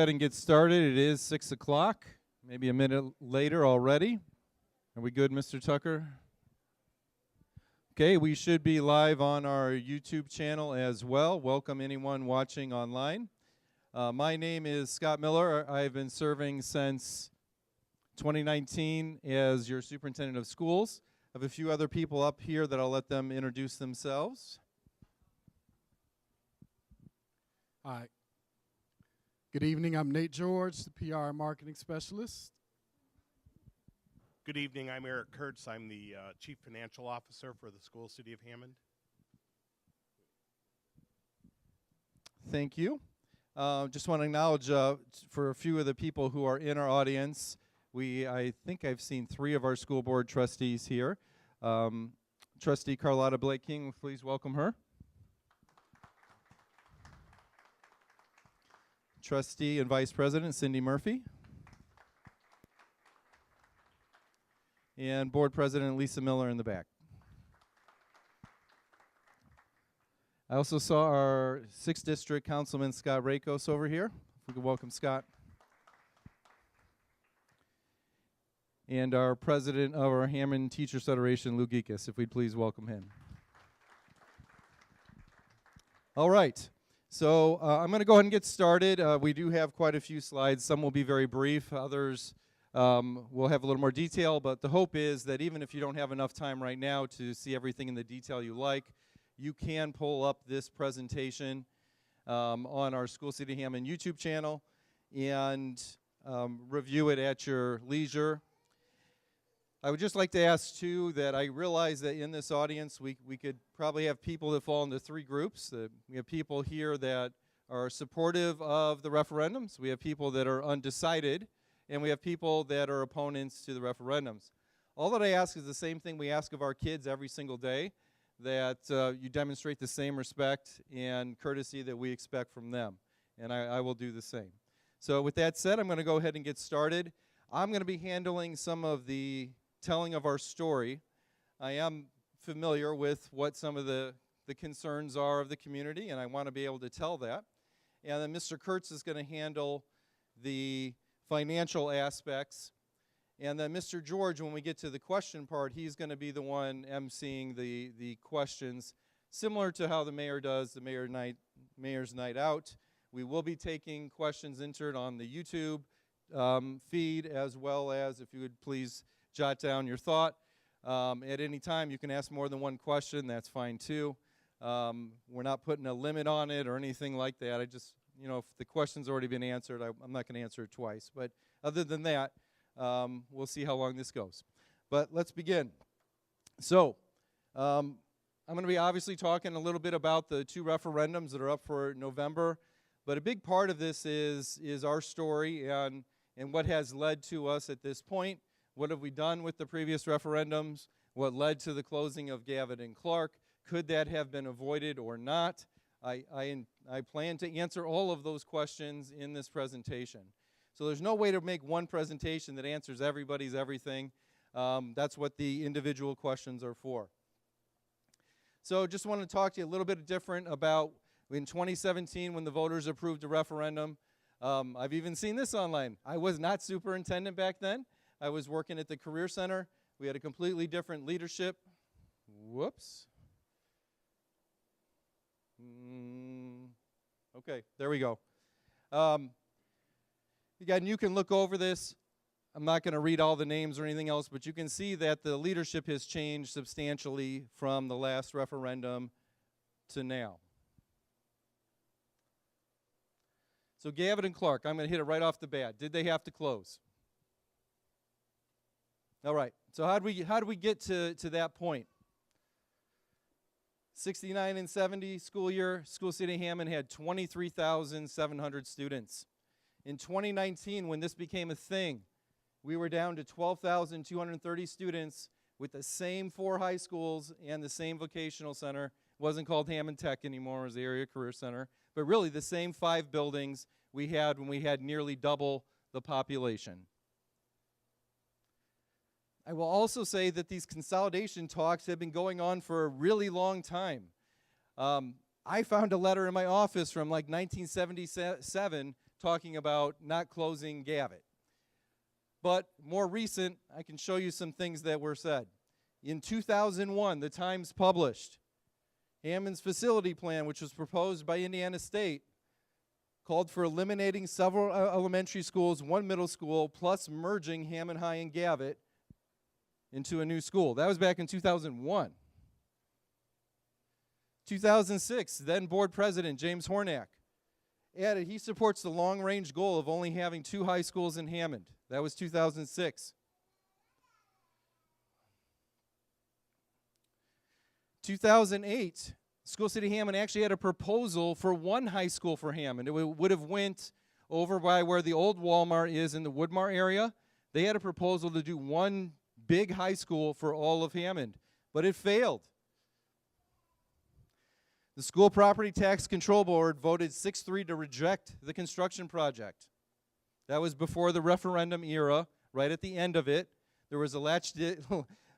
ahead and get started. It is 6 o'clock, maybe a minute later already. Are we good, Mr. Tucker? Okay, we should be live on our YouTube channel as well. Welcome anyone watching online. My name is Scott Miller. I've been serving since 2019 as your superintendent of schools. I have a few other people up here that I'll let them introduce themselves. Hi. Good evening. I'm Nate George, the PR and marketing specialist. Good evening. I'm Eric Kurtz. I'm the Chief Financial Officer for the school city of Hammond. Thank you. Just want to acknowledge for a few of the people who are in our audience, I think I've seen 3 of our school board trustees here. Trustee Carlotta Blake King, please welcome her. Trustee and Vice President Cindy Murphy. And Board President Lisa Miller in the back. I also saw our 6th District Councilman Scott Rakos over here. If we could welcome Scott. And our President of our Hammond Teachers Federation, Lou Geekus, if we'd please welcome him. All right. So I'm going to go ahead and get started. We do have quite a few slides. Some will be very brief. Others will have a little more detail. But the hope is that even if you don't have enough time right now to see everything in the detail you like, you can pull up this presentation on our School City Hammond YouTube channel and review it at your leisure. I would just like to ask, too, that I realize that in this audience we could probably have people that fall into 3 groups. We have people here that are supportive of the referendums. We have people that are undecided. And we have people that are opponents to the referendums. All that I ask is the same thing we ask of our kids every single day, that you demonstrate the same respect and courtesy that we expect from them. And I will do the same. So with that said, I'm going to go ahead and get started. I'm going to be handling some of the telling of our story. I am familiar with what some of the concerns are of the community, and I want to be able to tell that. And then Mr. Kurtz is going to handle the financial aspects. And then Mr. George, when we get to the question part, he's going to be the one emceeing the questions, similar to how the mayor does the Mayor's Night Out. We will be taking questions entered on the YouTube feed, as well as, if you would please jot down your thought. At any time, you can ask more than one question. That's fine, too. We're not putting a limit on it or anything like that. I just, if the question's already been answered, I'm not going to answer it twice. But other than that, we'll see how long this goes. But let's begin. So I'm going to be obviously talking a little bit about the 2 referendums that are up for November. But a big part of this is our story and what has led to us at this point. What have we done with the previous referendums? What led to the closing of Gavitt and Clark? Could that have been avoided or not? I plan to answer all of those questions in this presentation. So there's no way to make one presentation that answers everybody's everything. That's what the individual questions are for. So just want to talk to you a little bit different about in 2017 when the voters approved a referendum. I've even seen this online. I was not superintendent back then. I was working at the Career Center. We had a completely different leadership. Whoops. Okay, there we go. Again, you can look over this. I'm not going to read all the names or anything else, but you can see that the leadership has changed substantially from the last referendum to now. So Gavitt and Clark, I'm going to hit it right off the bat. Did they have to close? All right, so how do we get to that point? 69 and 70 school year, School City Hammond had 23,700 students. In 2019, when this became a thing, we were down to 12,230 students with the same 4 high schools and the same vocational center. It wasn't called Hammond Tech anymore, it was the Area Career Center. But really the same 5 buildings we had when we had nearly double the population. I will also say that these consolidation talks have been going on for a really long time. I found a letter in my office from like 1977 talking about not closing Gavitt. But more recent, I can show you some things that were said. In 2001, the Times published Hammond's facility plan, which was proposed by Indiana State, called for eliminating several elementary schools, one middle school, plus merging Hammond High and Gavitt into a new school. That was back in 2001. 2006, then board president James Hornack added he supports the long-range goal of only having 2 high schools in Hammond. That was 2006. 2008, School City Hammond actually had a proposal for 1 high school for Hammond. It would have went over by where the old Walmart is in the Woodmar area. They had a proposal to do 1 big high school for all of Hammond, but it failed. The School Property Tax Control Board voted 6-3 to reject the construction project. That was before the referendum era. Right at the end of it, there was a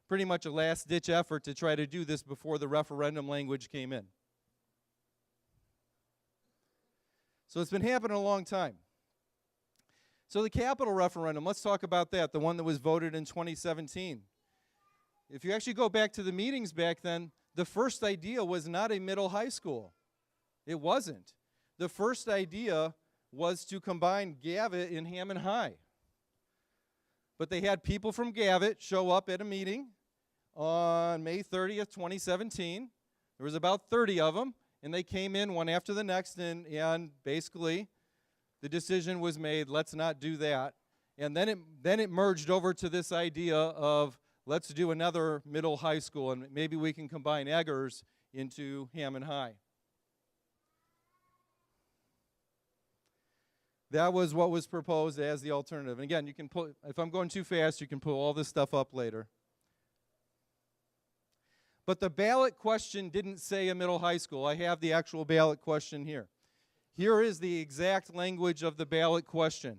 pretty much a last-ditch effort to try to do this before the referendum language came in. So it's been happening a long time. So the capital referendum, let's talk about that, the one that was voted in 2017. If you actually go back to the meetings back then, the first idea was not a middle high school. It wasn't. The first idea was to combine Gavitt and Hammond High. But they had people from Gavitt show up at a meeting on May 30th, 2017. There was about 30 of them, and they came in one after the next, and basically the decision was made, let's not do that. And then it merged over to this idea of let's do another middle high school, and maybe we can combine Eggers into Hammond High. That was what was proposed as the alternative. And again, you can pull, if I'm going too fast, you can pull all this stuff up later. But the ballot question didn't say a middle high school. I have the actual ballot question here. Here is the exact language of the ballot question.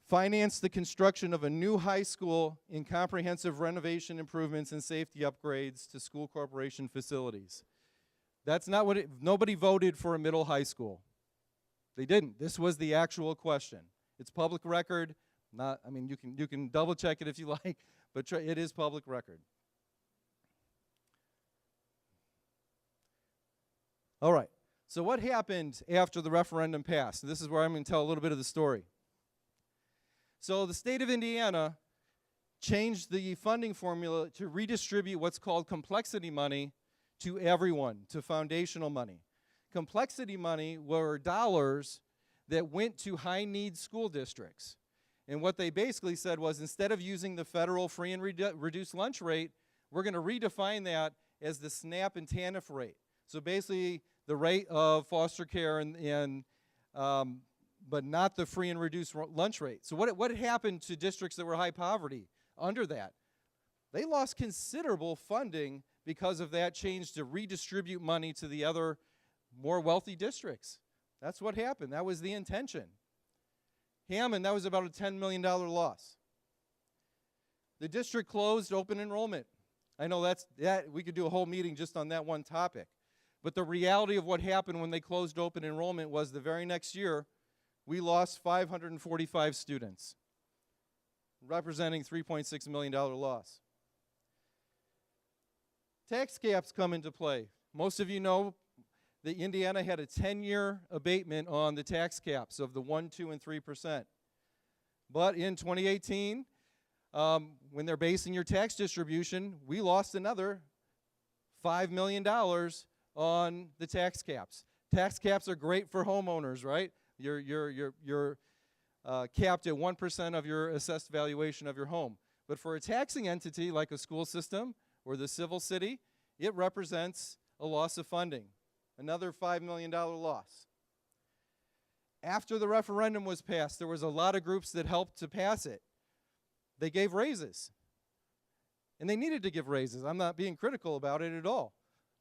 Finance the construction of a new high school in comprehensive renovation improvements and safety upgrades to school corporation facilities. That's not what nobody voted for a middle high school. They didn't. This was the actual question. It's public record. You can double check it if you like, but it is public record. All right. So what happened after the referendum passed? This is where I'm going to tell a little bit of the story. So the state of Indiana changed the funding formula to redistribute what's called complexity money to everyone, to foundational money. Complexity money were dollars that went to high-need school districts. And what they basically said was, instead of using the federal free and reduced lunch rate, we're going to redefine that as the SNAP and TANF rate. So basically, the rate of foster care but not the free and reduced lunch rate. So what happened to districts that were high poverty under that? They lost considerable funding because of that change to redistribute money to the other more wealthy districts. That's what happened. That was the intention. Hammond, that was about a $10 million loss. The district closed open enrollment. I know we could do a whole meeting just on that one topic. But the reality of what happened when they closed open enrollment was the very next year, we lost 545 students, representing $3.6 million loss. Tax caps come into play. Most of you know that Indiana had a 10-year abatement on the tax caps of the 1%, 2%, and 3%. But in 2018, when they're basing your tax distribution, we lost another $5 million on the tax caps. Tax caps are great for homeowners, right? You're capped at 1% of your assessed valuation of your home. But for a taxing entity like a school system or the civil city, it represents a loss of funding, another $5 million loss. After the referendum was passed, there was a lot of groups that helped to pass it. They gave raises. And they needed to give raises. I'm not being critical about it at all.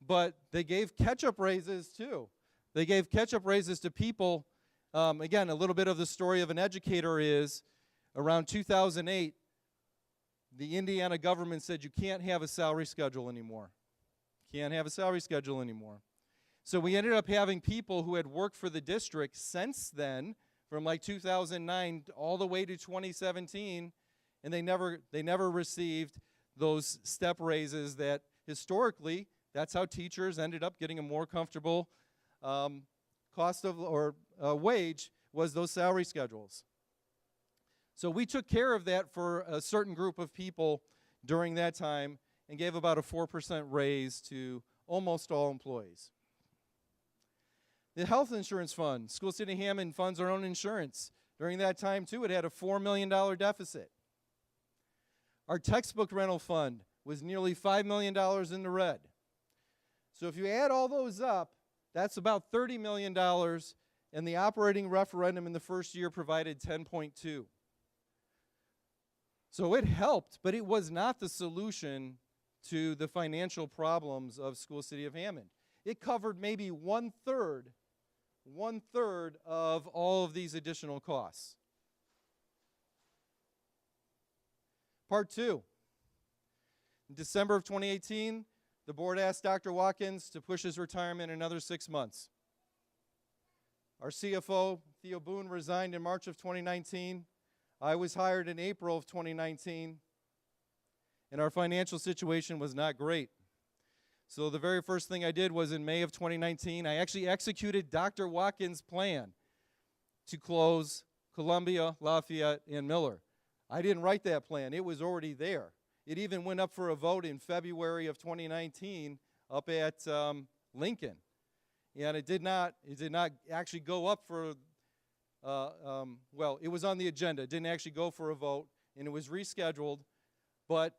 But they gave catch-up raises too. They gave catch-up raises to people. Again, a little bit of the story of an educator is, around 2008, the Indiana government said you can't have a salary schedule anymore. Can't have a salary schedule anymore. So we ended up having people who had worked for the district since then, from like 2009 all the way to 2017, and they never received those step raises that historically, that's how teachers ended up getting a more comfortable cost of or wage, was those salary schedules. So we took care of that for a certain group of people during that time and gave about a 4% raise to almost all employees. The health insurance fund, School City of Hammond funds our own insurance. During that time, too, it had a $4 million deficit. Our textbook rental fund was nearly $5 million in the red. So if you add all those up, that's about $30 million, and the operating referendum in the first year provided 10.2. So it helped, but it was not the solution to the financial problems of School City of Hammond. It covered maybe one-third of all of these additional costs. Part 2. In December of 2018, the board asked Dr. Watkins to push his retirement another 6 months. Our CFO, Theo Boone, resigned in March of 2019. I was hired in April of 2019, and our financial situation was not great. So the very first thing I did was in May of 2019, I actually executed Dr. Watkins' plan to close Columbia, Lafayette, and Miller. I didn't write that plan. It was already there. It even went up for a vote in February of 2019 up at Lincoln. And it did not actually go up for, well, it was on the agenda. It didn't actually go for a vote, and it was rescheduled. But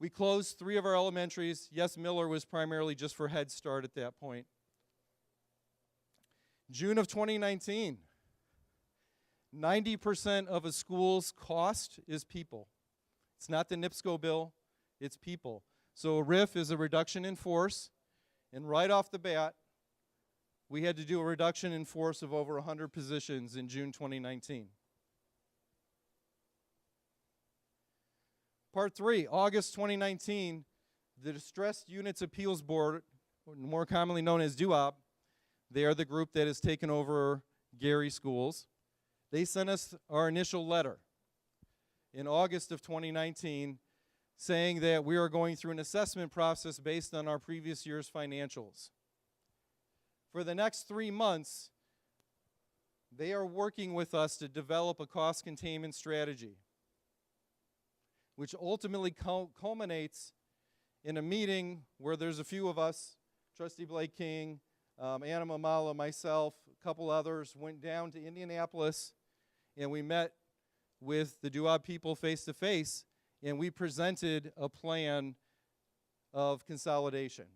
we closed 3 of our elementaries. Yes, Miller was primarily just for Head Start at that point. June of 2019, 90% of a school's cost is people. It's not the NIPSCO bill, it's people. So a RIF is a reduction in force, and right off the bat, we had to do a reduction in force of over 100 positions in June 2019. Part 3, August 2019, the Distressed Units Appeals Board, more commonly known as DUOP, they are the group that has taken over Gary schools. They sent us our initial letter in August of 2019 saying that we are going through an assessment process based on our previous year's financials. For the next 3 months, they are working with us to develop a cost containment strategy, which ultimately culminates in a meeting where there's a few of us, Trustee Blake King, Anna Mamala, myself, a couple others, went down to Indianapolis, and we met with the DUOP people face-to-face, and we presented a plan of consolidation,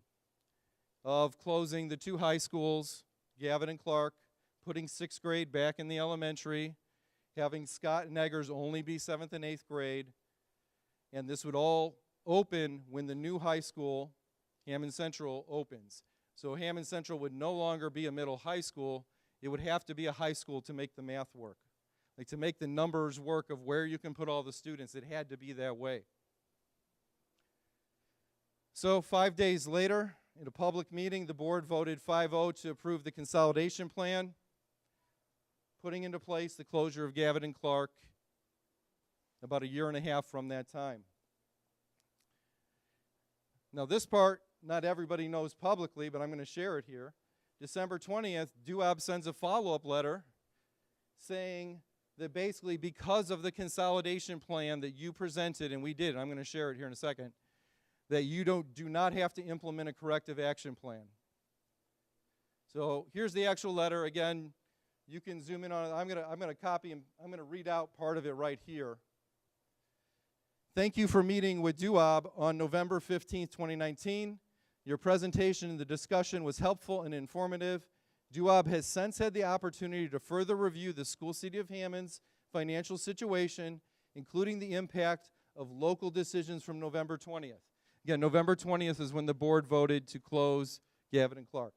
of closing the 2 high schools, Gavin and Clark, putting 6th grade back in the elementary, having Scott and Eggers only be 7th and 8th grade, and this would all open when the new high school, Hammond Central, opens. So Hammond Central would no longer be a middle high school. It would have to be a high school to make the math work. Like to make the numbers work of where you can put all the students, it had to be that way. So 5 days later, in a public meeting, the board voted 5-0 to approve the consolidation plan, putting into place the closure of Gavin and Clark about a year and a half from that time. Now this part, not everybody knows publicly, but I'm going to share it here. December 20th, DUOP sends a follow-up letter saying that basically because of the consolidation plan that you presented, and we did, and I'm going to share it here in a second, that you do not have to implement a corrective action plan. So here's the actual letter. Again, you can zoom in on it. I'm going to copy and I'm going to read out part of it right here. Thank you for meeting with DUOP on November 15th, 2019. Your presentation and the discussion was helpful and informative. DUOP has since had the opportunity to further review the School City of Hammond's financial situation, including the impact of local decisions from November 20th. Again, November 20th is when the board voted to close Gavin and Clark.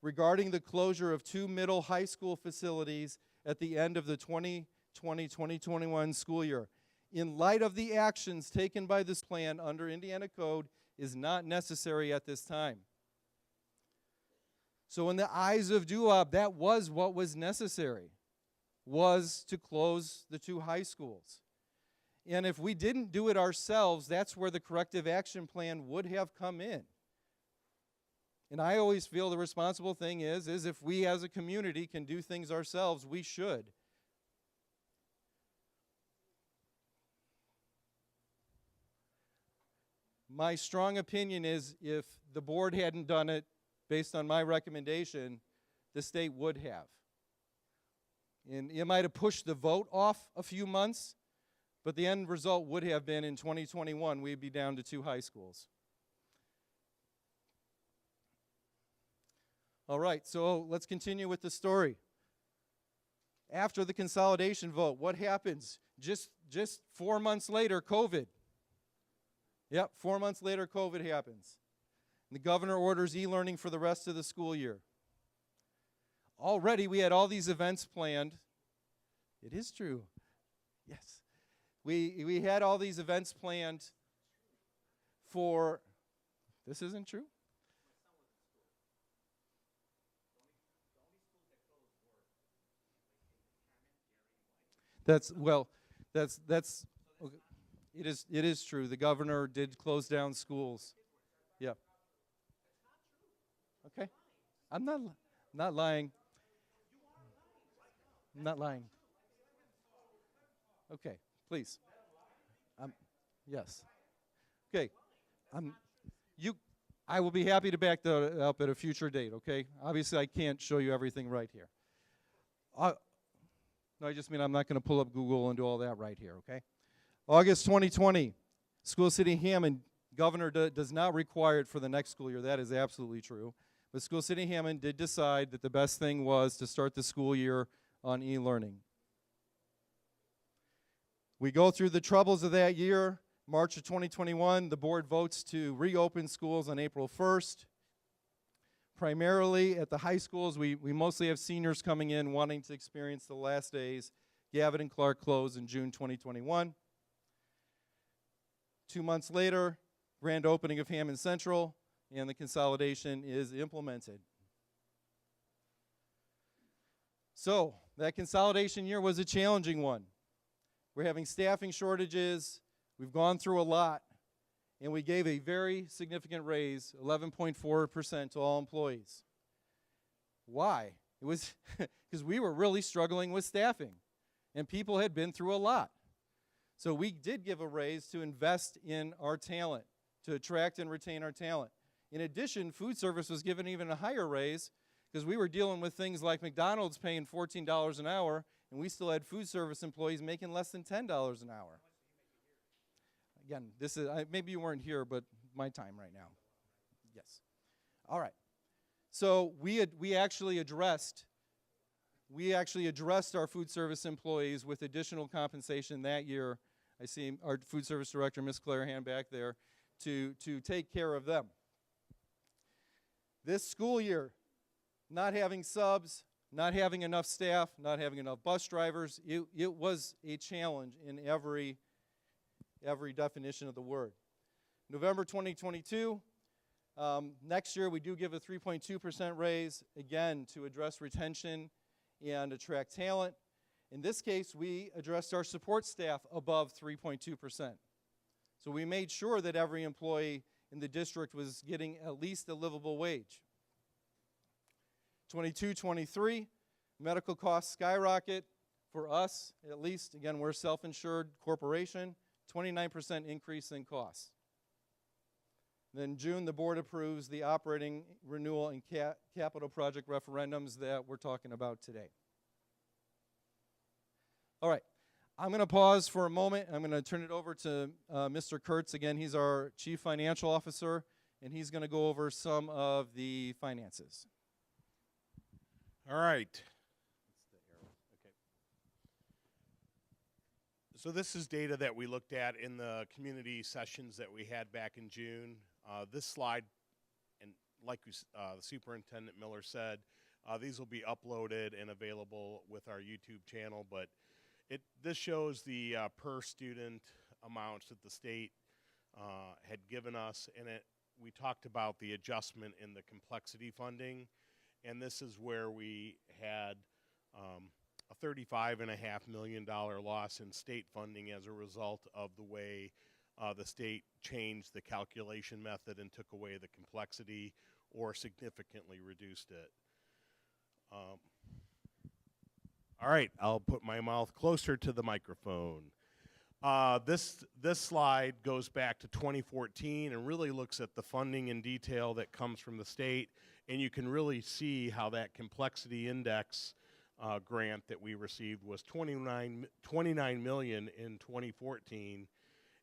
Regarding the closure of 2 middle high school facilities at the end of the 2020-2021 school year, in light of the actions taken by this plan under Indiana Code, is not necessary at this time. So in the eyes of DUOP, that was what was necessary, was to close the 2 high schools. And if we didn't do it ourselves, that's where the corrective action plan would have come in. And I always feel the responsible thing is if we as a community can do things ourselves, we should. My strong opinion is if the board hadn't done it based on my recommendation, the state would have. And it might have pushed the vote off a few months, but the end result would have been in 2021, we'd be down to 2 high schools. All right, so let's continue with the story. After the consolidation vote, what happens? Just 4 months later, COVID. Yep, 4 months later, COVID happens. The governor orders e-learning for the rest of the school year. Already, we had all these events planned. It is true. Yes. We had all these events planned for, this isn't true? That's okay. It is true. The governor did close down schools. Yeah. Okay. I'm not lying. I'm not lying. Okay, please. Yes. Okay. I will be happy to back that up at a future date, okay? Obviously, I can't show you everything right here. No, I just mean I'm not going to pull up Google and do all that right here, okay? August 2020, School City Hammond, governor does not require it for the next school year. That is absolutely true. But School City Hammond did decide that the best thing was to start the school year on e-learning. We go through the troubles of that year. March of 2021, the board votes to reopen schools on April 1st. Primarily at the high schools, we mostly have seniors coming in wanting to experience the last days. Gavin and Clark close in June 2021. 2 months later, grand opening of Hammond Central, and the consolidation is implemented. So, that consolidation year was a challenging one. We're having staffing shortages, we've gone through a lot, and we gave a very significant raise, 11.4% to all employees. Why? It was because we were really struggling with staffing, and people had been through a lot. So we did give a raise to invest in our talent, to attract and retain our talent. In addition, food service was given even a higher raise because we were dealing with things like McDonald's paying $14 an hour, and we still had food service employees making less than $10 an hour. Again, this is maybe you weren't here, but my time right now. Yes. All right. So we actually addressed our food service employees with additional compensation that year. I see our food service director, Ms. Clarahan, back there to take care of them. This school year, not having subs, not having enough staff, not having enough bus drivers, it was a challenge in every definition of the word. November 2022, next year we do give a 3.2% raise, again, to address retention and attract talent. In this case, we addressed our support staff above 3.2%. So we made sure that every employee in the district was getting at least a livable wage. 22-23, medical costs skyrocket. For us, at least, again, we're a self-insured corporation, 29% increase in costs. Then June, the board approves the operating renewal and capital project referendums that we're talking about today. All right, I'm going to pause for a moment. I'm going to turn it over to Mr. Kurtz. Again, he's our Chief Financial Officer, and he's going to go over some of the finances. All right. So this is data that we looked at in the community sessions that we had back in June. This slide, and like the Superintendent Miller said, these will be uploaded and available with our YouTube channel, but this shows the per student amounts that the state had given us, and we talked about the adjustment in the complexity funding, and this is where we had a $35.5 million loss in state funding as a result of the way the state changed the calculation method and took away the complexity or significantly reduced it. All right, I'll put my mouth closer to the microphone. This slide goes back to 2014 and really looks at the funding in detail that comes from the state, and you can really see how that complexity index grant that we received was $29 million in 2014,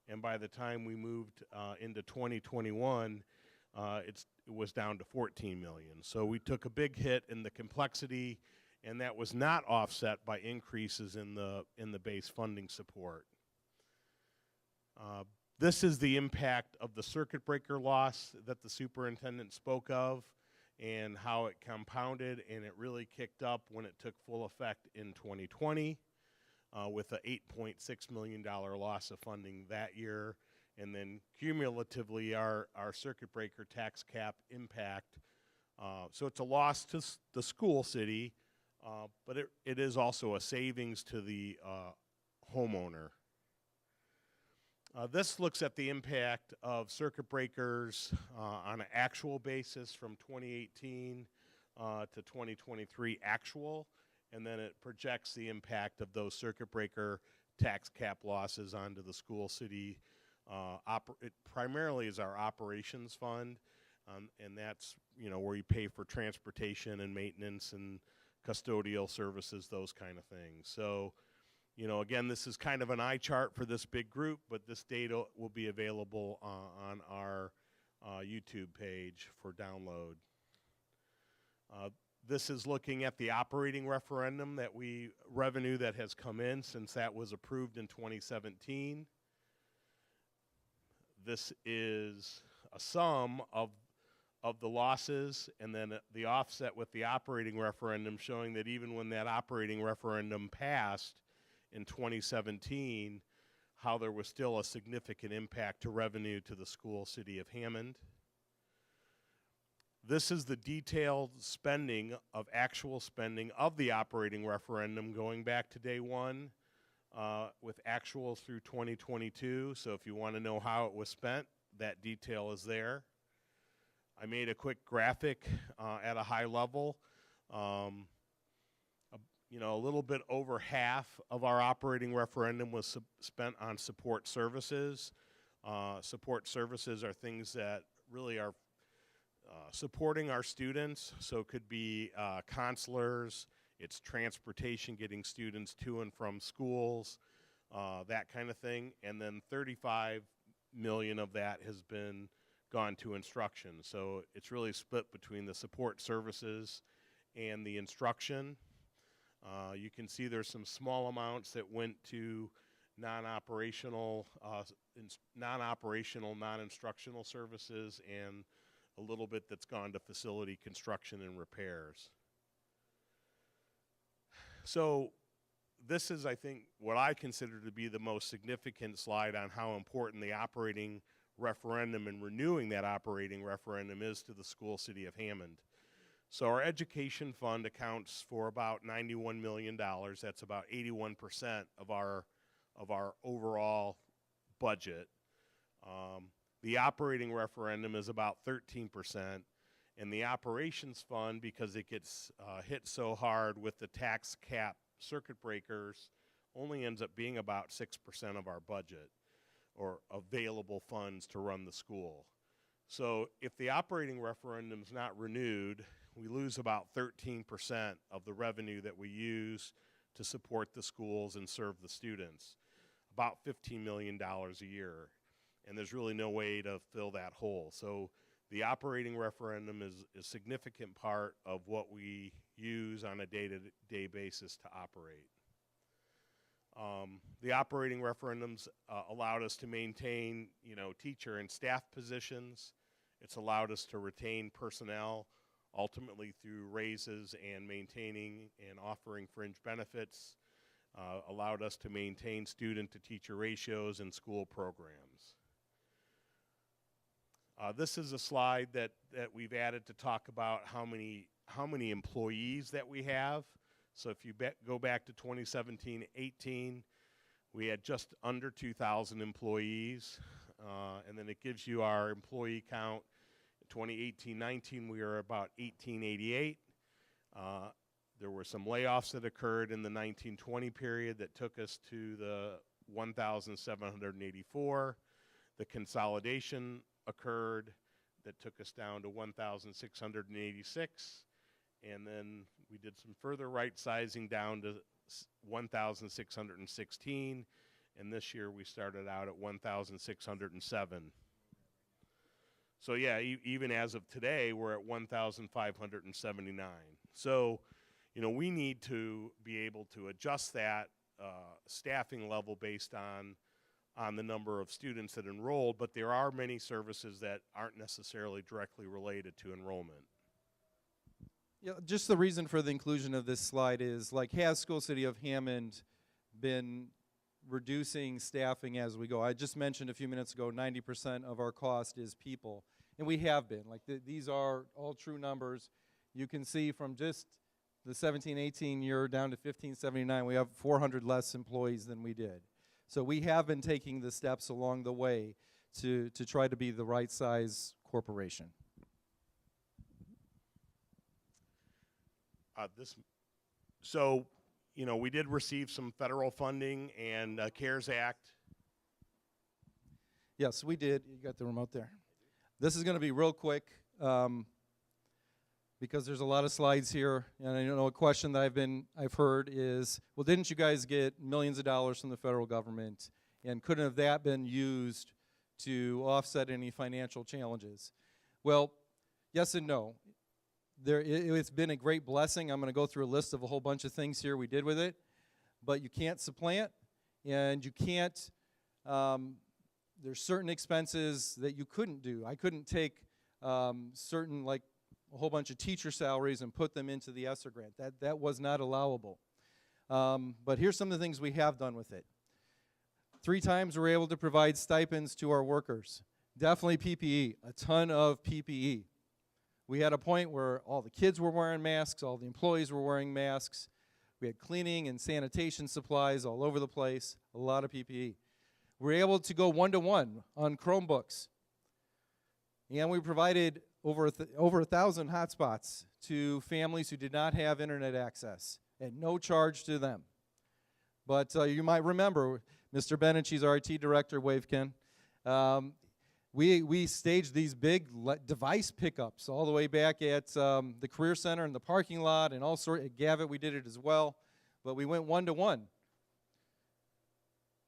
and by the time we moved into 2021, it was down to $14 million. So we took a big hit in the complexity, and that was not offset by increases in the base funding support. This is the impact of the circuit breaker loss that the superintendent spoke of and how it compounded, and it really kicked up when it took full effect in 2020 with a $8.6 million loss of funding that year. And then cumulatively our circuit breaker tax cap impact. So it's a loss to the school city, but it is also a savings to the homeowner. This looks at the impact of circuit breakers on an actual basis from 2018 to 2023 actual, and then it projects the impact of those circuit breaker tax cap losses onto the school city. It primarily is our operations fund, and that's where you pay for transportation and maintenance and custodial services, those kind of things. So again, this is kind of an eye chart for this big group, but this data will be available on our YouTube page for download. This is looking at the operating referendum revenue that has come in since that was approved in 2017. This is a sum of the losses and then the offset with the operating referendum, showing that even when that operating referendum passed in 2017, how there was still a significant impact to revenue to the school city of Hammond. This is the detailed spending of actual spending of the operating referendum going back to day one with actuals through 2022. So if you want to know how it was spent, that detail is there. I made a quick graphic at a high level. A little bit over half of our operating referendum was spent on support services. Support services are things that really are supporting our students. So it could be counselors, it's transportation, getting students to and from schools, that kind of thing. And then 35 million of that has been gone to instruction. So it's really split between the support services and the instruction. You can see there's some small amounts that went to non-operational, non-instructional services, and a little bit that's gone to facility construction and repairs. So this is, I think, what I consider to be the most significant slide on how important the operating referendum and renewing that operating referendum is to the school city of Hammond. So our education fund accounts for about $91 million. That's about 81% of our overall budget. The operating referendum is about 13%, and the operations fund, because it gets hit so hard with the tax cap circuit breakers, only ends up being about 6% of our budget or available funds to run the school. So if the operating referendum is not renewed, we lose about 13% of the revenue that we use to support the schools and serve the students, about $15 million a year. And there's really no way to fill that hole. So the operating referendum is a significant part of what we use on a day-to-day basis to operate. The operating referendums allowed us to maintain, teacher and staff positions. It's allowed us to retain personnel, ultimately through raises and maintaining and offering fringe benefits, allowed us to maintain student to teacher ratios and school programs. This is a slide that we've added to talk about how many how many employees that we have. So if you go back to 2017-18, we had just under 2,000 employees, and then it gives you our employee count. 2018-19, we were about 1,888. There were some layoffs that occurred in the 19-20 period that took us to the 1,784. The consolidation occurred that took us down to 1,686. And then we did some further right sizing down to 1,616. And this year we started out at 1,607. So yeah, even as of today, we're at 1,579. So, you know, we need to be able to adjust that staffing level based on the number of students that enrolled, but there are many services that aren't necessarily directly related to enrollment. Yeah, just the reason for the inclusion of this slide is, like, has School City of Hammond been reducing staffing as we go? I just mentioned a few minutes ago 90% of our cost is people, and we have been. Like, these are all true numbers. You can see from just the 17-18 year down to 15-79, we have 400 less employees than we did. So we have been taking the steps along the way to try to be the right size corporation. So, you know, we did receive some federal funding and CARES Act. Yes, we did. You got the remote there. This is going to be real quick because there's a lot of slides here, and I know a question that I've heard is, well, didn't you guys get millions of dollars from the federal government, and couldn't have that been used to offset any financial challenges? Well, yes and no. It's been a great blessing. I'm going to go through a list of a whole bunch of things here we did with it, but you can't supplant, and you can't, there's certain expenses that you couldn't do. I couldn't take certain, like a whole bunch of teacher salaries and put them into the ESSER grant. That was not allowable. But here's some of the things we have done with it. 3 times we're able to provide stipends to our workers. Definitely PPE, a ton of PPE. We had a point where all the kids were wearing masks, all the employees were wearing masks. We had cleaning and sanitation supplies all over the place, a lot of PPE. We were able to go one-to-one on Chromebooks. And we provided over 1,000 hotspots to families who did not have internet access at no charge to them. But you might remember, Mr. Benechi's our IT director, Wavekin. We staged these big device pickups all the way back at the Career Center in the parking lot, and all sorts. At Gavitt, we did it as well, but we went one-to-one.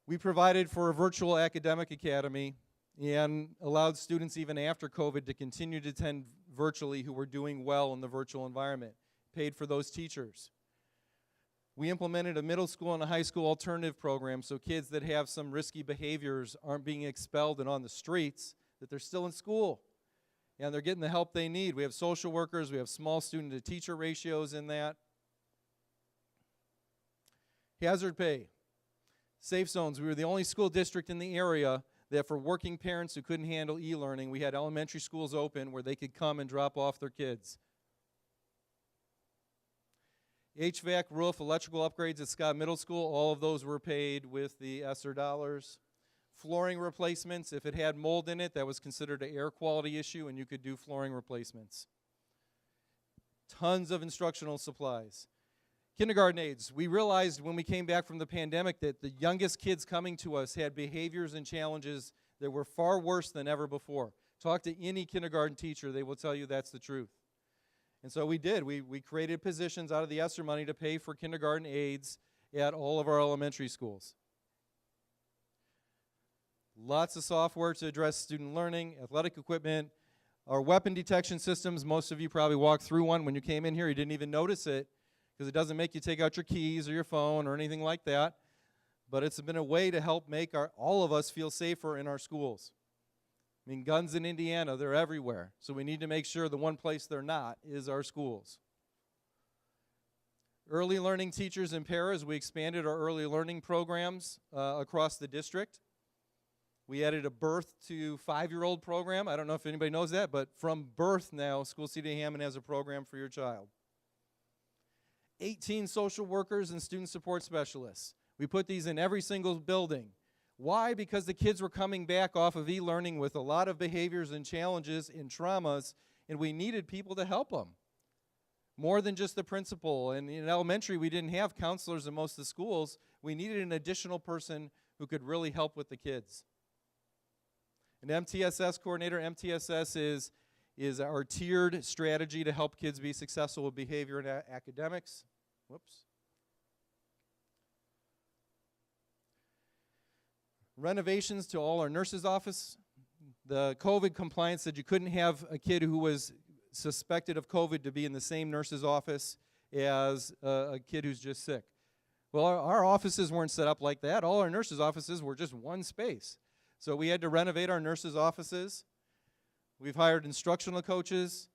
We provided for a virtual academic academy and allowed students, even after COVID, to continue to attend virtually who were doing well in the virtual environment. Paid for those teachers. We implemented a middle school and a high school alternative program so kids that have some risky behaviors aren't being expelled and on the streets, that they're still in school and they're getting the help they need. We have social workers, we have small student to teacher ratios in that. Hazard pay. Safe zones. We were the only school district in the area that for working parents who couldn't handle e-learning, we had elementary schools open where they could come and drop off their kids. HVAC, roof, electrical upgrades at Scott Middle School, all of those were paid with the ESSER dollars. Flooring replacements, if it had mold in it, that was considered an air quality issue and you could do flooring replacements. Tons of instructional supplies. Kindergarten aides. We realized when we came back from the pandemic that the youngest kids coming to us had behaviors and challenges that were far worse than ever before. Talk to any kindergarten teacher, they will tell you that's the truth. And so we did. We created positions out of the ESSER money to pay for kindergarten aides at all of our elementary schools. Lots of software to address student learning, athletic equipment, our weapon detection systems. Most of you probably walked through one when you came in here. You didn't even notice it because it doesn't make you take out your keys or your phone or anything like that. But it's been a way to help make all of us feel safer in our schools. I mean, guns in Indiana, they're everywhere. So we need to make sure the one place they're not is our schools. Early learning teachers and paras, we expanded our early learning programs across the district. We added a birth to 5-year-old program. I don't know if anybody knows that, but from birth now, School City of Hammond has a program for your child. 18 social workers and student support specialists. We put these in every single building. Why? Because the kids were coming back off of e-learning with a lot of behaviors and challenges and traumas, and we needed people to help them. More than just the principal. And in elementary, we didn't have counselors in most of the schools. We needed an additional person who could really help with the kids. An MTSS coordinator. MTSS is our tiered strategy to help kids be successful with behavior and academics. Whoops. Renovations to all our nurses' office. The COVID compliance said you couldn't have a kid who was suspected of COVID to be in the same nurse's office as a kid who's just sick. Well, our offices weren't set up like that. All our nurses' offices were just one space. So we had to renovate our nurses' offices. We've hired instructional coaches,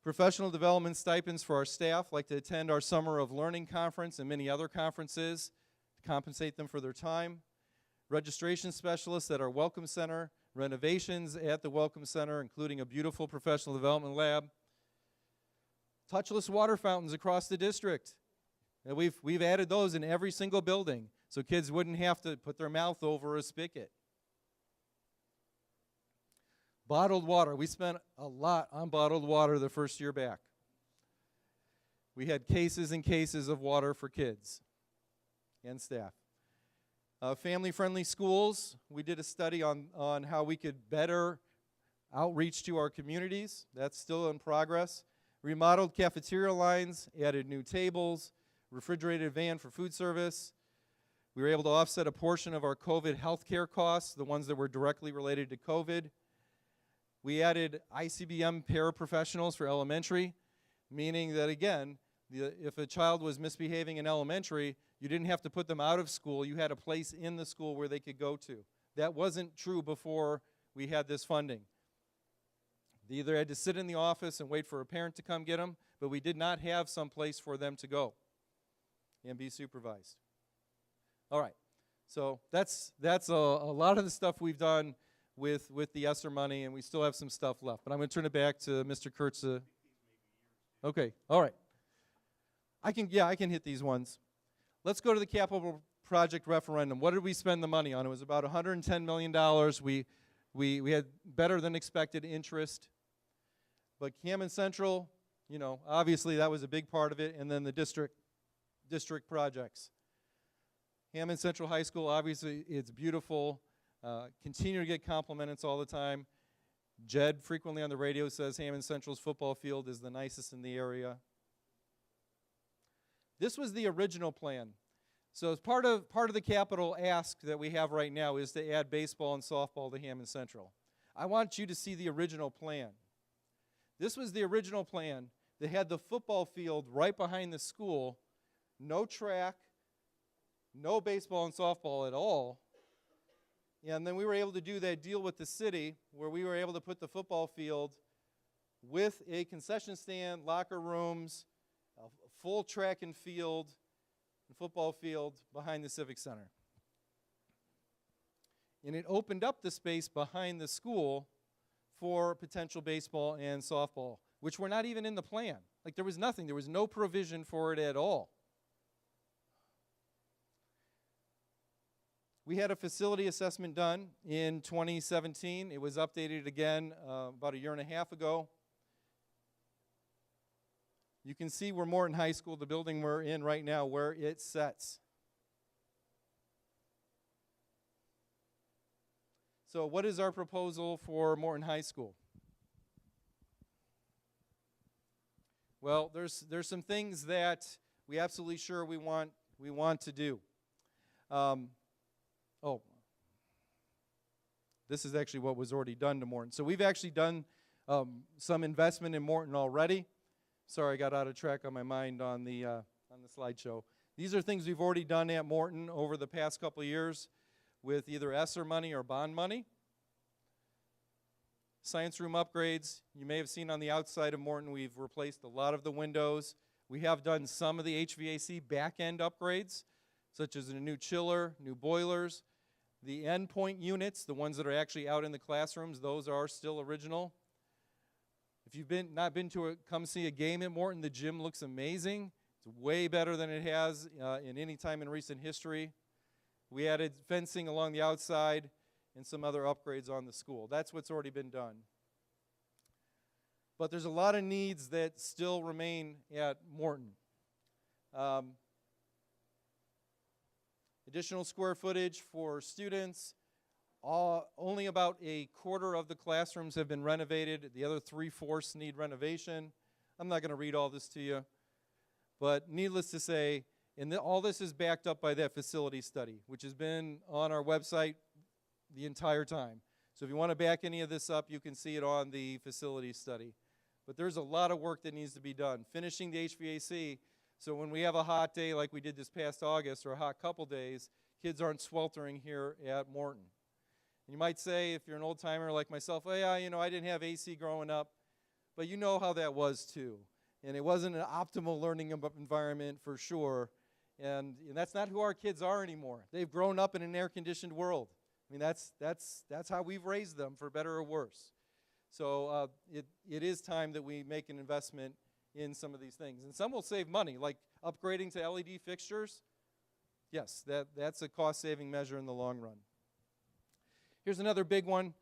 professional development stipends for our staff, like to attend our Summer of Learning conference and many other conferences to compensate them for their time. Registration specialists at our Welcome Center, renovations at the Welcome Center, including a beautiful professional development lab. Touchless water fountains across the district. And we've added those in every single building so kids wouldn't have to put their mouth over a spigot. Bottled water. We spent a lot on bottled water the first year back. We had cases and cases of water for kids and staff. Family-friendly schools. We did a study on how we could better outreach to our communities. That's still in progress. Remodeled cafeteria lines, added new tables, refrigerated van for food service. We were able to offset a portion of our COVID healthcare costs, the ones that were directly related to COVID. We added ICBM paraprofessionals for elementary, meaning that, again, if a child was misbehaving in elementary, you didn't have to put them out of school. You had a place in the school where they could go to. That wasn't true before we had this funding. They either had to sit in the office and wait for a parent to come get them, but we did not have some place for them to go and be supervised. All right, so that's a lot of the stuff we've done with the ESSER money, and we still have some stuff left. But I'm going to turn it back to Mr. Kurtz. Okay, all right. I can hit these ones. Let's go to the capital project referendum. What did we spend the money on? It was about $110 million. We had better than expected interest. But Hammond Central, obviously that was a big part of it, and then the district projects. Hammond Central High School, obviously it's beautiful. Continue to get compliments all the time. Jed frequently on the radio says Hammond Central's football field is the nicest in the area. This was the original plan. So as part of the capital ask that we have right now is to add baseball and softball to Hammond Central. I want you to see the original plan. This was the original plan. They had the football field right behind the school, no track, no baseball and softball at all. And then we were able to do that deal with the city where we were able to put the football field with a concession stand, locker rooms, a full track and field, and football field behind the Civic Center. And it opened up the space behind the school for potential baseball and softball, which were not even in the plan. Like there was nothing. There was no provision for it at all. We had a facility assessment done in 2017. It was updated again about a year and a half ago. You can see where Morton High School, the building we're in right now, where it sets. So what is our proposal for Morton High School? Well, there's some things that we absolutely sure we want to do. This is actually what was already done to Morton. So we've actually done some investment in Morton already. Sorry, I got out of track on my mind on the slideshow. These are things we've already done at Morton over the past couple of years with either ESSER money or bond money. Science room upgrades. You may have seen on the outside of Morton, we've replaced a lot of the windows. We have done some of the HVAC back-end upgrades, such as a new chiller, new boilers. The endpoint units, the ones that are actually out in the classrooms, those are still original. If you've not been to come see a game at Morton, the gym looks amazing. It's way better than it has in any time in recent history. We added fencing along the outside and some other upgrades on the school. That's what's already been done. But there's a lot of needs that still remain at Morton. Additional square footage for students. Only about a quarter of the classrooms have been renovated. The other 3/4 need renovation. I'm not going to read all this to you. But needless to say, all this is backed up by that facility study, which has been on our website the entire time. So if you want to back any of this up, you can see it on the facility study. But there's a lot of work that needs to be done. Finishing the HVAC, so when we have a hot day like we did this past August, or a hot couple days, kids aren't sweltering here at Morton. And you might say, if you're an old timer like myself, oh yeah, I didn't have AC growing up, but you know how that was too. And it wasn't an optimal learning environment for sure. And that's not who our kids are anymore. They've grown up in an air-conditioned world. I mean, that's how we've raised them, for better or worse. So it is time that we make an investment in some of these things. And some will save money, like upgrading to LED fixtures. Yes, that's a cost-saving measure in the long run. Here's another big one.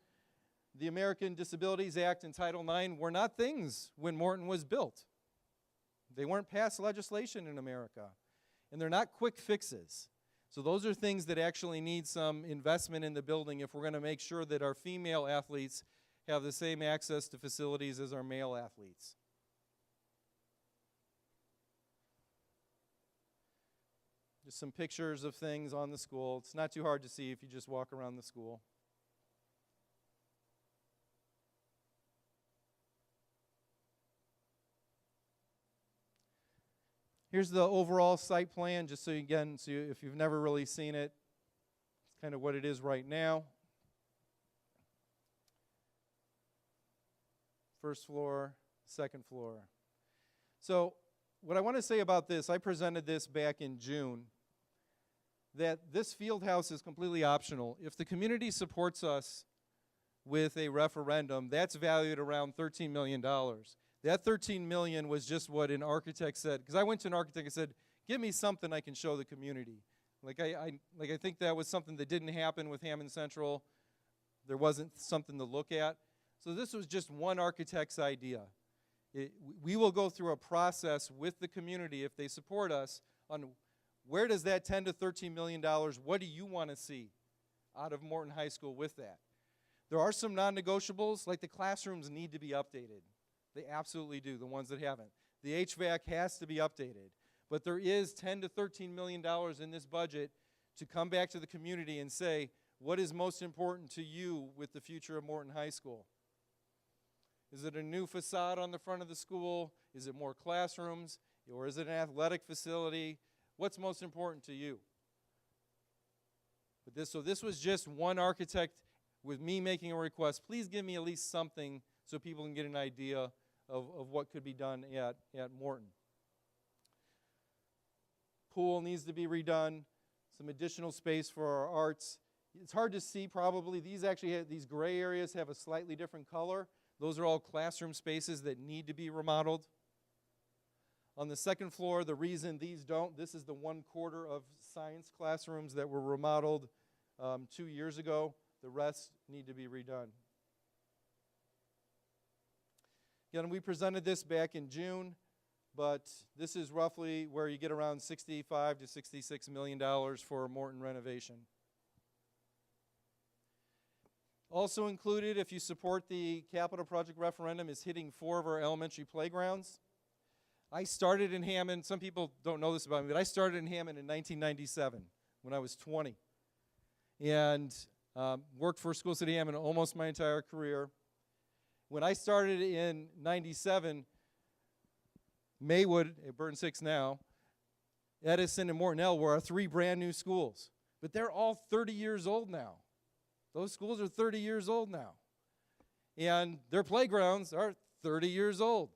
The American Disabilities Act and Title IX were not things when Morton was built. They weren't passed legislation in America. And they're not quick fixes. So those are things that actually need some investment in the building if we're going to make sure that our female athletes have the same access to facilities as our male athletes. Just some pictures of things on the school. It's not too hard to see if you just walk around the school. Here's the overall site plan, just so if you've never really seen it, it's kind of what it is right now. First floor, second floor. So what I want to say about this, I presented this back in June, that this field house is completely optional. If the community supports us with a referendum, that's valued around $13 million. That $13 million was just what an architect said, because I went to an architect and said, give me something I can show the community. I think that was something that didn't happen with Hammond Central. There wasn't something to look at. So this was just one architect's idea. We will go through a process with the community, if they support us, on where does that $10 to $13 million, what do you want to see out of Morton High School with that? There are some non-negotiables, like the classrooms need to be updated. They absolutely do, the ones that haven't. The HVAC has to be updated. But there is $10 to $13 million in this budget to come back to the community and say, what is most important to you with the future of Morton High School? Is it a new facade on the front of the school? Is it more classrooms? Or is it an athletic facility? What's most important to you? So this was just one architect with me making a request. Please give me at least something so people can get an idea of what could be done at Morton. Pool needs to be redone. Some additional space for our arts. It's hard to see probably. These gray areas have a slightly different color. Those are all classroom spaces that need to be remodeled. On the second floor, the reason these don't, this is the 1/4 of science classrooms that were remodeled 2 years ago. The rest need to be redone. Again, we presented this back in June, but this is roughly where you get around $65 to $66 million for a Morton renovation. Also included, if you support the capital project referendum, is hitting 4 of our elementary playgrounds. I started in Hammond. Some people don't know this about me, but I started in Hammond in 1997 when I was 20. And worked for School City Hammond almost my entire career. When I started in 97, Maywood, at Burton 6 now, Edison and Morton L were our 3 brand new schools. But they're all 30 years old now. Those schools are 30 years old now. And their playgrounds are 30 years old.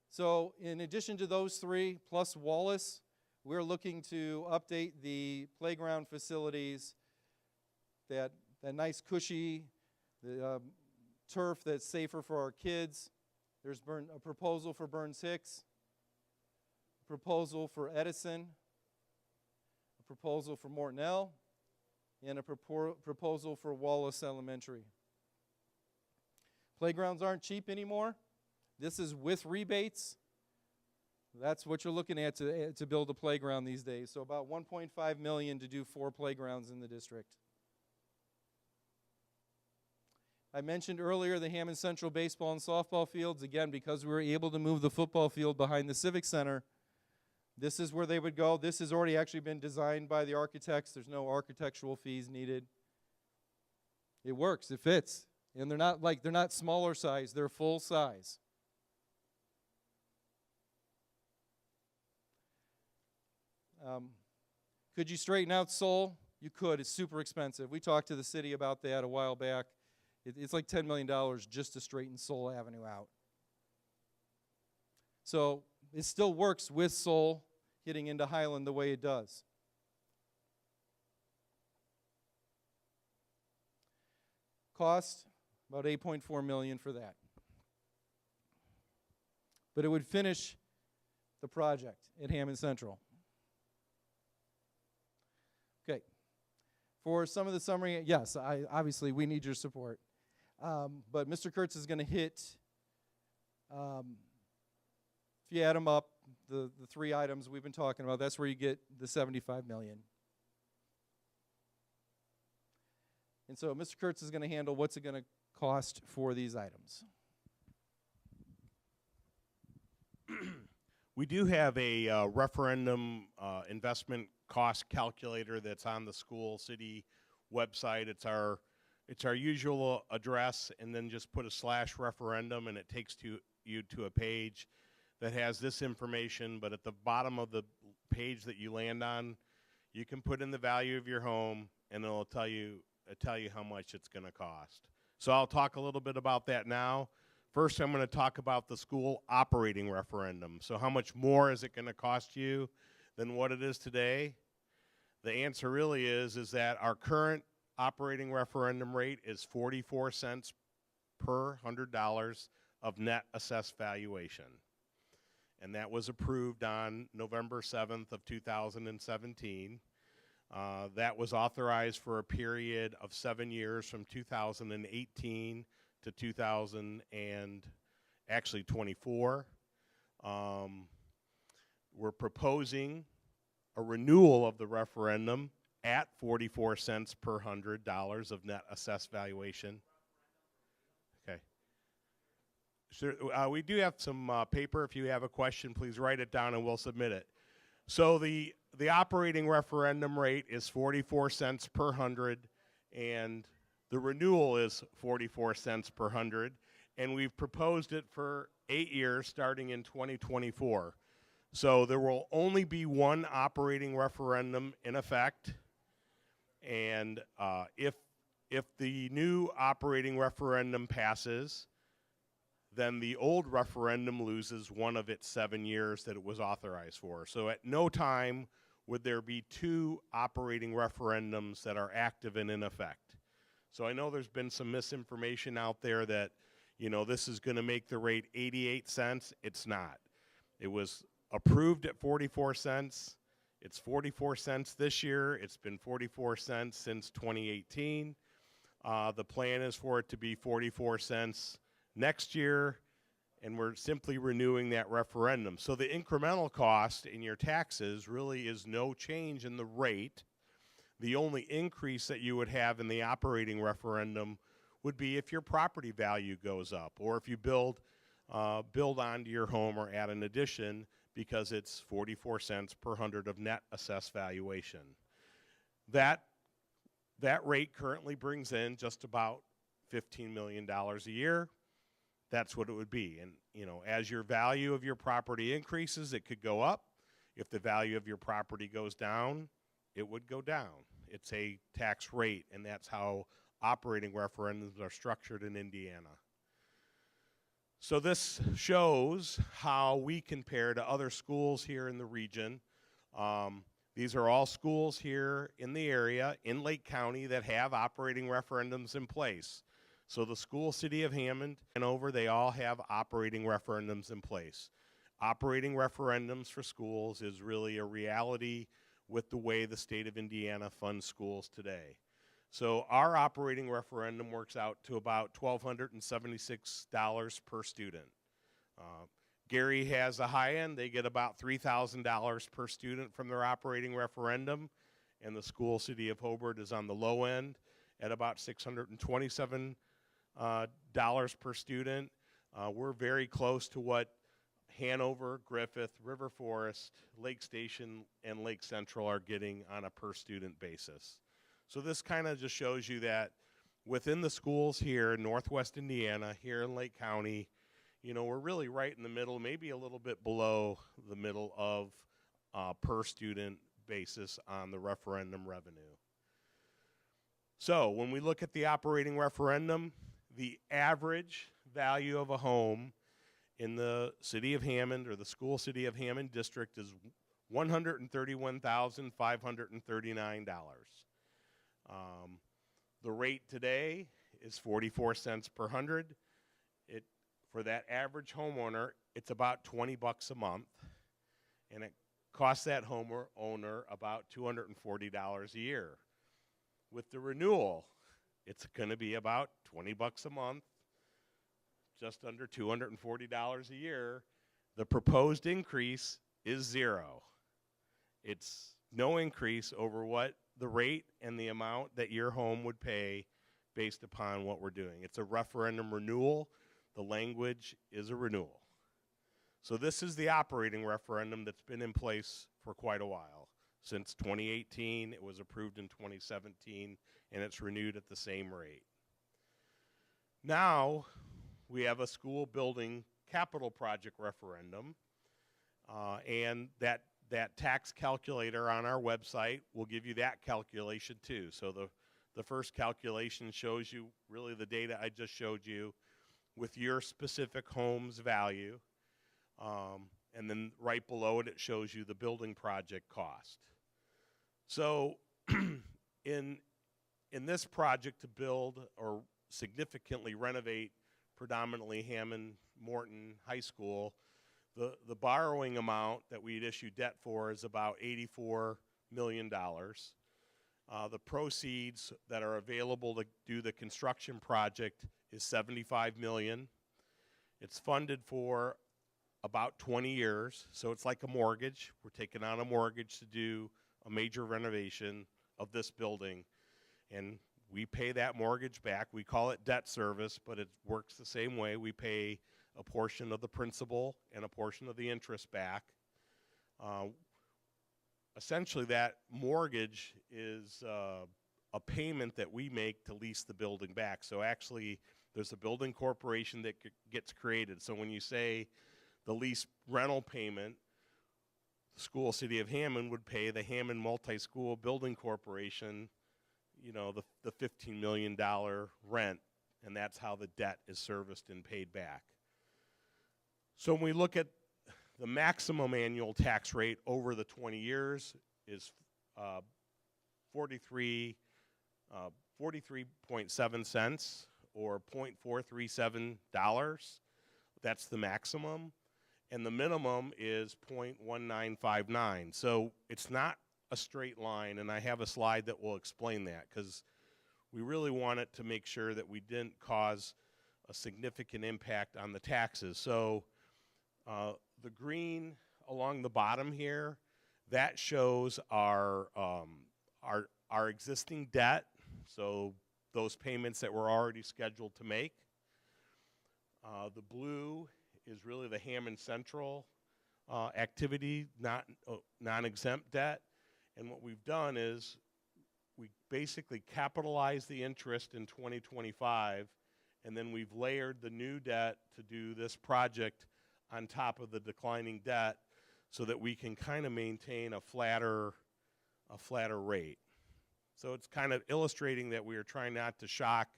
So in addition to those 3, plus Wallace, we're looking to update the playground facilities, that nice cushy turf that's safer for our kids. There's a proposal for Burns Hicks, a proposal for Edison, a proposal for Mortonell, and a proposal for Wallace Elementary. Playgrounds aren't cheap anymore. This is with rebates. That's what you're looking at to build a playground these days. So about $1.5 million to do 4 playgrounds in the district. I mentioned earlier the Hammond Central baseball and softball fields. Again, because we were able to move the football field behind the Civic Center, this is where they would go. This has already actually been designed by the architects. There's no architectural fees needed. It works. It fits. And they're not smaller size. They're full size. Could you straighten out Seoul? You could. It's super expensive. We talked to the city about that a while back. It's like $10 million just to straighten Seoul Avenue out. So it still works with Seoul getting into Highland the way it does. Cost, about $8.4 million for that. But it would finish the project at Hammond Central. Okay. For some of the summary, yes, obviously we need your support. But Mr. Kurtz is going to hit, if you add them up, the 3 items we've been talking about, that's where you get the $75 million. And so Mr. Kurtz is going to handle what's it going to cost for these items. We do have a referendum investment cost calculator that's on the school city website. It's our usual address, and then just put a /referendum, and it takes you to a page that has this information. But at the bottom of the page that you land on, you can put in the value of your home, and it'll tell you how much it's going to cost. So I'll talk a little bit about that now. First, I'm going to talk about the school operating referendum. So how much more is it going to cost you than what it is today? The answer really is that our current operating referendum rate is 44 cents per $100 of net assessed valuation. And that was approved on November 7th of 2017. That was authorized for a period of 7 years from 2018 to 2024. We're proposing a renewal of the referendum at 44 cents per $100 of net assessed valuation. Okay. Sure, we do have some paper. If you have a question, please write it down and we'll submit it. So the operating referendum rate is 44 cents per 100, and the renewal is 44 cents per 100, and we've proposed it for 8 years starting in 2024. So there will only be one operating referendum in effect, and if the new operating referendum passes, then the old referendum loses one of its 7 years that it was authorized for. So at no time would there be 2 operating referendums that are active and in effect. So I know there's been some misinformation out there that, this is going to make the rate 88 cents. It's not. It was approved at 44 cents. It's 44 cents this year. It's been 44 cents since 2018. The plan is for it to be 44 cents next year, and we're simply renewing that referendum. So the incremental cost in your taxes really is no change in the rate. The only increase that you would have in the operating referendum would be if your property value goes up, or if you build onto your home or add an addition, because it's 44 cents per 100 of net assessed valuation. That rate currently brings in just about $15 million a year. That's what it would be. And as your value of your property increases, it could go up. If the value of your property goes down, it would go down. It's a tax rate, and that's how operating referendums are structured in Indiana. So this shows how we compare to other schools here in the region. These are all schools here in the area, in Lake County, that have operating referendums in place. So the school, City of Hammond, and over, they all have operating referendums in place. Operating referendums for schools is really a reality with the way the state of Indiana funds schools today. So our operating referendum works out to about $1,276 per student. Gary has a high end. They get about $3,000 per student from their operating referendum, and the school, City of Hobart, is on the low end at about $627 per student. We're very close to what Hanover, Griffith, River Forest, Lake Station, and Lake Central are getting on a per student basis. So this kind of just shows you that within the schools here in Northwest Indiana, here in Lake County, you know, we're really right in the middle, maybe a little bit below the middle of per student basis on the referendum revenue. So when we look at the operating referendum, the average value of a home in the City of Hammond, or the school City of Hammond district, is $131,539. The rate today is 44 cents per hundred. For that average homeowner, it's about 20 bucks a month, and it costs that homeowner about $240 a year. With the renewal, it's going to be about 20 bucks a month, just under $240 a year. The proposed increase is zero. It's no increase over what the rate and the amount that your home would pay based upon what we're doing. It's a referendum renewal. The language is a renewal. So this is the operating referendum that's been in place for quite a while. Since 2018, it was approved in 2017, and it's renewed at the same rate. Now, we have a school building capital project referendum, and that tax calculator on our website will give you that calculation too. So the first calculation shows you really the data I just showed you with your specific home's value, and then right below it, it shows you the building project cost. So in this project to build or significantly renovate predominantly Hammond Morton High School, the borrowing amount that we'd issue debt for is about $84 million. The proceeds that are available to do the construction project is $75 million. It's funded for about 20 years, so it's like a mortgage. We're taking on a mortgage to do a major renovation of this building, and we pay that mortgage back. We call it debt service, but it works the same way. We pay a portion of the principal and a portion of the interest back. Essentially, that mortgage is a payment that we make to lease the building back. So actually, there's a building corporation that gets created. So when you say the lease rental payment, the school, City of Hammond, would pay the Hammond Multi-School Building Corporation, you know, the $15 million rent, and that's how the debt is serviced and paid back. So when we look at the maximum annual tax rate over the 20 years is 43.7 cents, or $0.437. That's the maximum. And the minimum is 0.1959. So it's not a straight line, and I have a slide that will explain that, because we really wanted to make sure that we didn't cause a significant impact on the taxes. So the green along the bottom here, that shows our existing debt, so those payments that we're already scheduled to make. The blue is really the Hammond Central activity, non-exempt debt. And what we've done is we basically capitalized the interest in 2025, and then we've layered the new debt to do this project on top of the declining debt, so that we can kind of maintain a flatter rate. So it's kind of illustrating that we are trying not to shock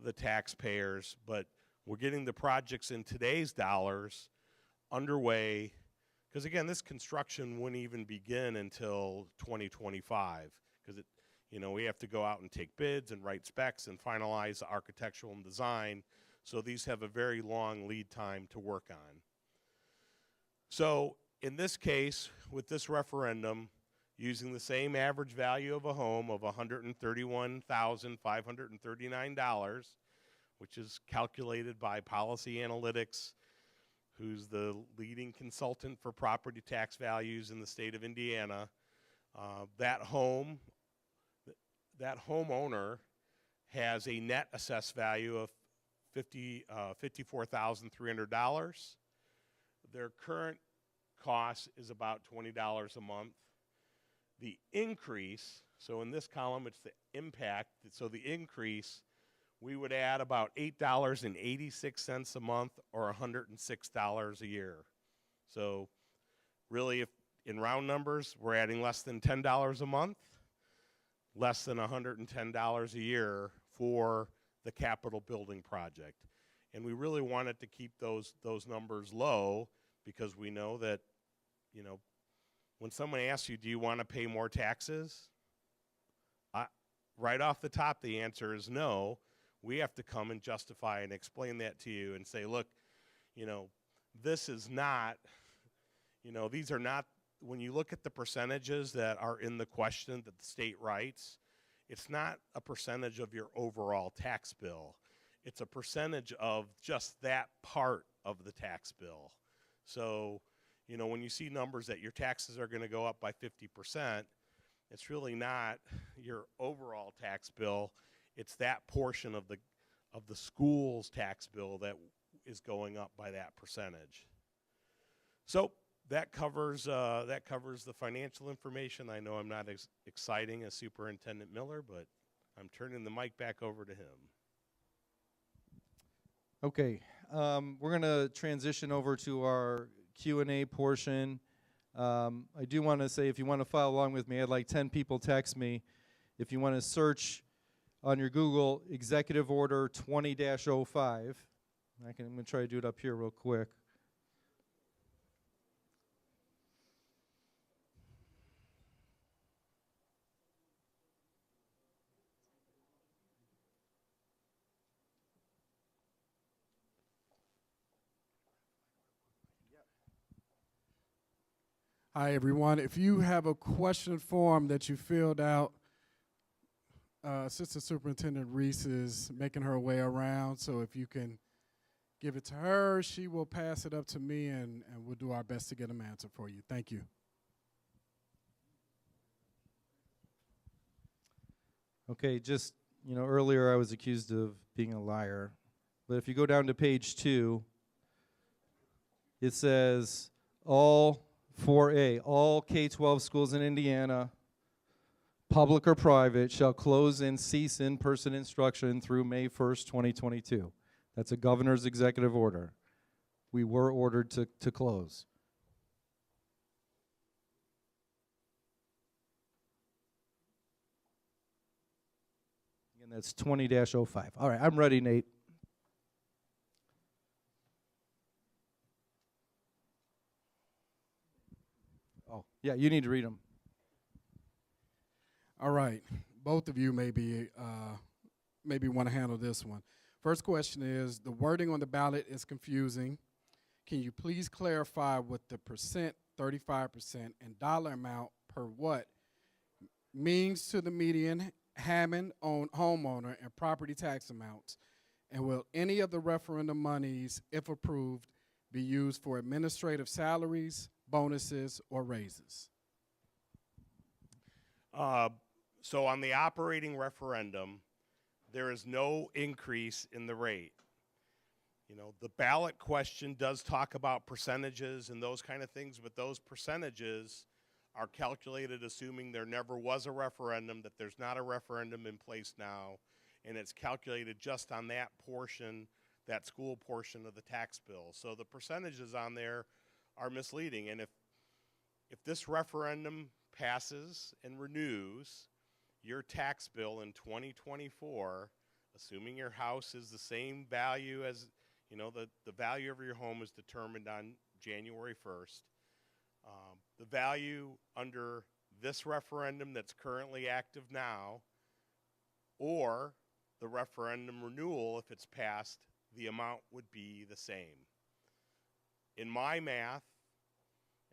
the taxpayers, but we're getting the projects in today's dollars underway Because again, this construction wouldn't even begin until 2025, because it, we have to go out and take bids and write specs and finalize the architectural and design. So these have a very long lead time to work on. So in this case, with this referendum, using the same average value of a home of $131,539, which is calculated by Policy Analytics, who's the leading consultant for property tax values in the state of Indiana, that homeowner has a net assessed value of $54,300. Their current cost is about $20 a month. The increase, so in this column it's the impact, so the increase, we would add about $8.86 a month or $106 a year. So really, if in round numbers, we're adding less than $10 a month, less than $110 a year for the capital building project. And we really wanted to keep those numbers low, because we know that, when someone asks you, do you want to pay more taxes? Right off the top, the answer is no. We have to come and justify and explain that to you and say, look, this is not, these are not, when you look at the percentages that are in the question that the state writes, it's not a percentage of your overall tax bill. It's a percentage of just that part of the tax bill. So, when you see numbers that your taxes are going to go up by 50%, it's really not your overall tax bill. It's that portion of the school's tax bill that is going up by that percentage. So that covers the financial information. I know I'm not as exciting as Superintendent Miller, but I'm turning the mic back over to him. Okay, we're going to transition over to our Q&A portion. I do want to say, if you want to follow along with me, I had like 10 people text me. If you want to search on your Google Executive Order 20-05, I'm going to try to do it up here real quick. Hi, everyone. If you have a question form that you filled out, Assistant Superintendent Reese is making her way around, so if you can give it to her, she will pass it up to me, and we'll do our best to get an answer for you. Thank you. Okay, just, earlier I was accused of being a liar. But if you go down to page 2, it says all 4A, all K-12 schools in Indiana, public or private, shall close and cease in-person instruction through May 1st, 2022. That's a governor's executive order. We were ordered to close. Again, that's 20-05. All right, I'm ready, Nate. Oh, yeah, you need to read them. All right. Both of you maybe want to handle this one. First question is, the wording on the ballot is confusing. Can you please clarify what the percent, 35%, and dollar amount per what means to the median Hammond homeowner and property tax amounts? And will any of the referendum monies, if approved, be used for administrative salaries, bonuses, or raises? So on the operating referendum, there is no increase in the rate. The ballot question does talk about percentages and those kind of things, but those percentages are calculated assuming there never was a referendum, that there's not a referendum in place now, and it's calculated just on that portion, that school portion of the tax bill. So the percentages on there are misleading, and if this referendum passes and renews, your tax bill in 2024, assuming your house is the same value as, the value of your home is determined on January 1st, the value under this referendum that's currently active now, or the referendum renewal, if it's passed, the amount would be the same. In my math,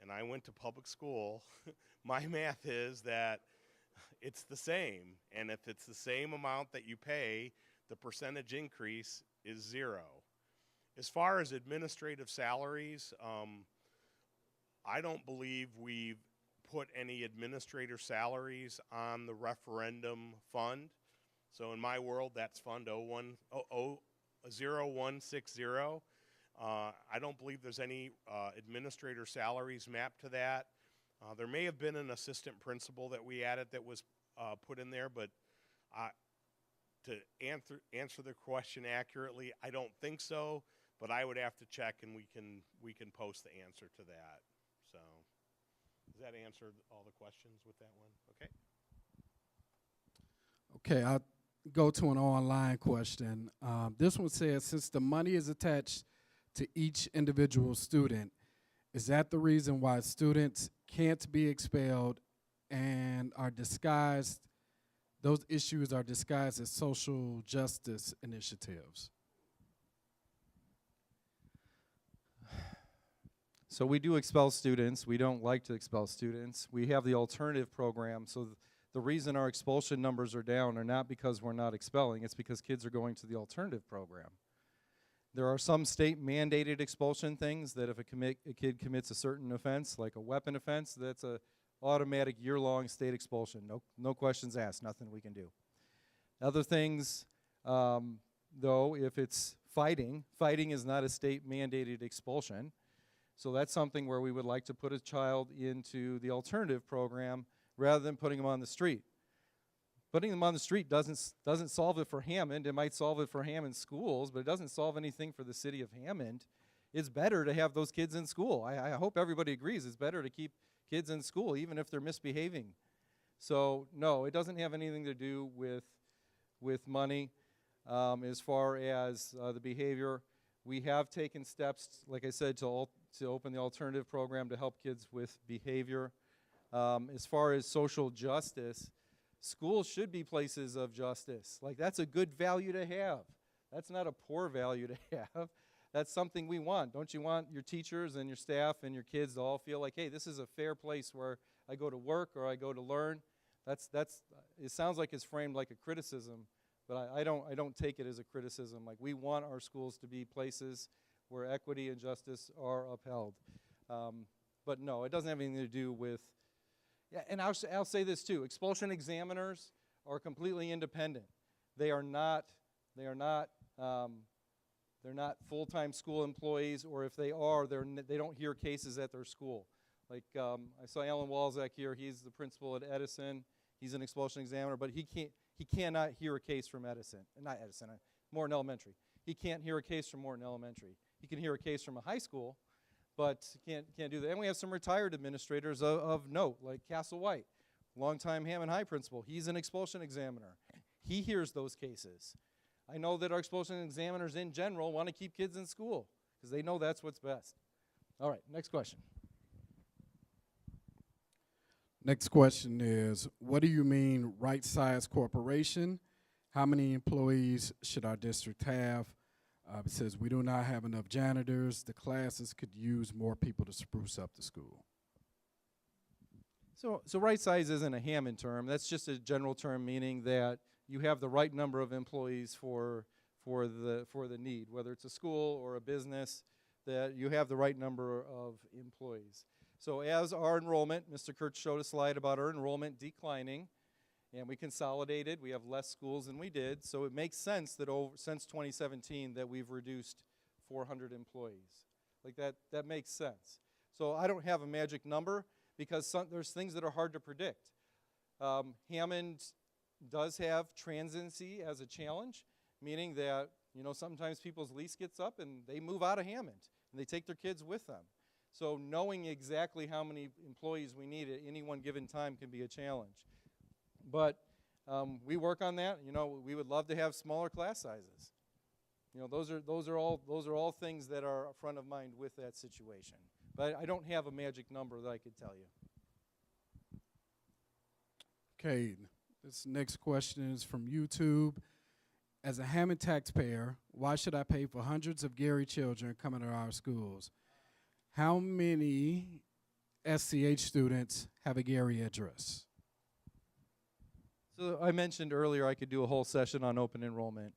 and I went to public school, my math is that it's the same. And if it's the same amount that you pay, the percentage increase is 0. As far as administrative salaries, I don't believe we've put any administrator salaries on the referendum fund. So in my world, that's Fund 0160. I don't believe there's any administrator salaries mapped to that. There may have been an assistant principal that we added that was put in there, but to answer the question accurately, I don't think so. But I would have to check, and we can post the answer to that. So, does that answer all the questions with that one? Okay. Okay, I'll go to an online question. This one says, since the money is attached to each individual student, is that the reason why students can't be expelled and are disguised, those issues are disguised as social justice initiatives? So we do expel students. We don't like to expel students. We have the alternative program. So the reason our expulsion numbers are down are not because we're not expelling. It's because kids are going to the alternative program. There are some state mandated expulsion things that if a kid commits a certain offense, like a weapon offense, that's a automatic year-long state expulsion. No questions asked, nothing we can do. Other things, though, if it's fighting is not a state mandated expulsion. So that's something where we would like to put a child into the alternative program rather than putting them on the street. Putting them on the street doesn't solve it for Hammond. It might solve it for Hammond schools, but it doesn't solve anything for the city of Hammond. It's better to have those kids in school. I hope everybody agrees. It's better to keep kids in school, even if they're misbehaving. So no, it doesn't have anything to do with money. As far as the behavior, we have taken steps, like I said, to open the alternative program to help kids with behavior. As far as social justice, schools should be places of justice. Like, that's a good value to have. That's not a poor value to have. That's something we want. Don't you want your teachers and your staff and your kids to all feel like, hey, this is a fair place where I go to work or I go to learn? It sounds like it's framed like a criticism, but I don't take it as a criticism. Like, we want our schools to be places where equity and justice are upheld. But no, it doesn't have anything to do with, yeah, and I'll say this too, expulsion examiners are completely independent. They're not full-time school employees, or if they are, they don't hear cases at their school. Like, I saw Alan Walzak here. He's the principal at Edison. He's an expulsion examiner, but he cannot hear a case from Morton Elementary. He can't hear a case from Morton Elementary. He can hear a case from a high school, but can't do that. And we have some retired administrators of note, like Castle White, longtime Hammond High principal. He's an expulsion examiner. He hears those cases. I know that our expulsion examiners in general want to keep kids in school because they know that's what's best. All right, next question. Next question is, what do you mean right-sized corporation? How many employees should our district have? It says we do not have enough janitors. The classes could use more people to spruce up the school. So right size isn't a Hammond term. That's just a general term meaning that you have the right number of employees for the need, whether it's a school or a business, that you have the right number of employees. So as our enrollment, Mr. Kurtz showed a slide about our enrollment declining, and we consolidated. We have less schools than we did, so it makes sense that since 2017 that we've reduced 400 employees. Like that makes sense. So I don't have a magic number because there's things that are hard to predict. Hammond does have transiency as a challenge, meaning that sometimes people's lease gets up and they move out of Hammond and they take their kids with them. So knowing exactly how many employees we need at any one given time can be a challenge. But we work on that. We would love to have smaller class sizes. Those are all things that are front of mind with that situation. But I don't have a magic number that I could tell you. Okay, this next question is from YouTube. As a Hammond taxpayer, why should I pay for hundreds of Gary children coming to our schools? How many SCH students have a Gary address? So I mentioned earlier I could do a whole session on open enrollment.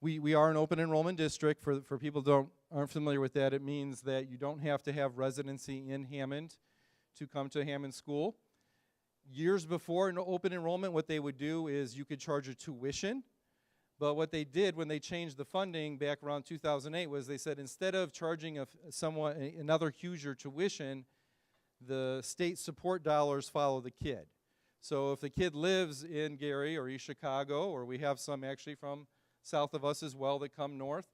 We are an open enrollment district. For people who aren't familiar with that, it means that you don't have to have residency in Hammond to come to Hammond School. Years before an open enrollment, what they would do is you could charge a tuition. But what they did when they changed the funding back around 2008 was they said instead of charging another huger tuition, the state support dollars follow the kid. So if the kid lives in Gary or East Chicago, or we have some actually from south of us as well that come north,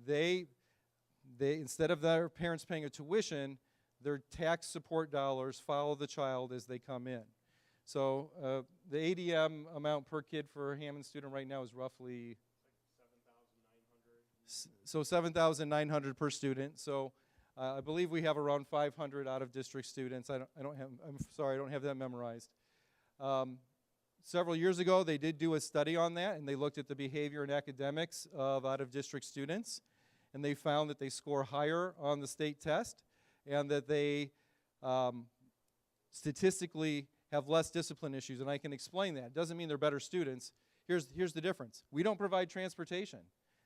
they instead of their parents paying a tuition, their tax support dollars follow the child as they come in. So the ADM amount per kid for a Hammond student right now is roughly $7,900 per student. So I believe we have around 500 out-of-district students. I'm sorry, I don't have that memorized. Several years ago, they did do a study on that, and they looked at the behavior and academics of out-of-district students, and they found that they score higher on the state test, and that they statistically have less discipline issues, and I can explain that. It doesn't mean they're better students. Here's the difference. We don't provide transportation.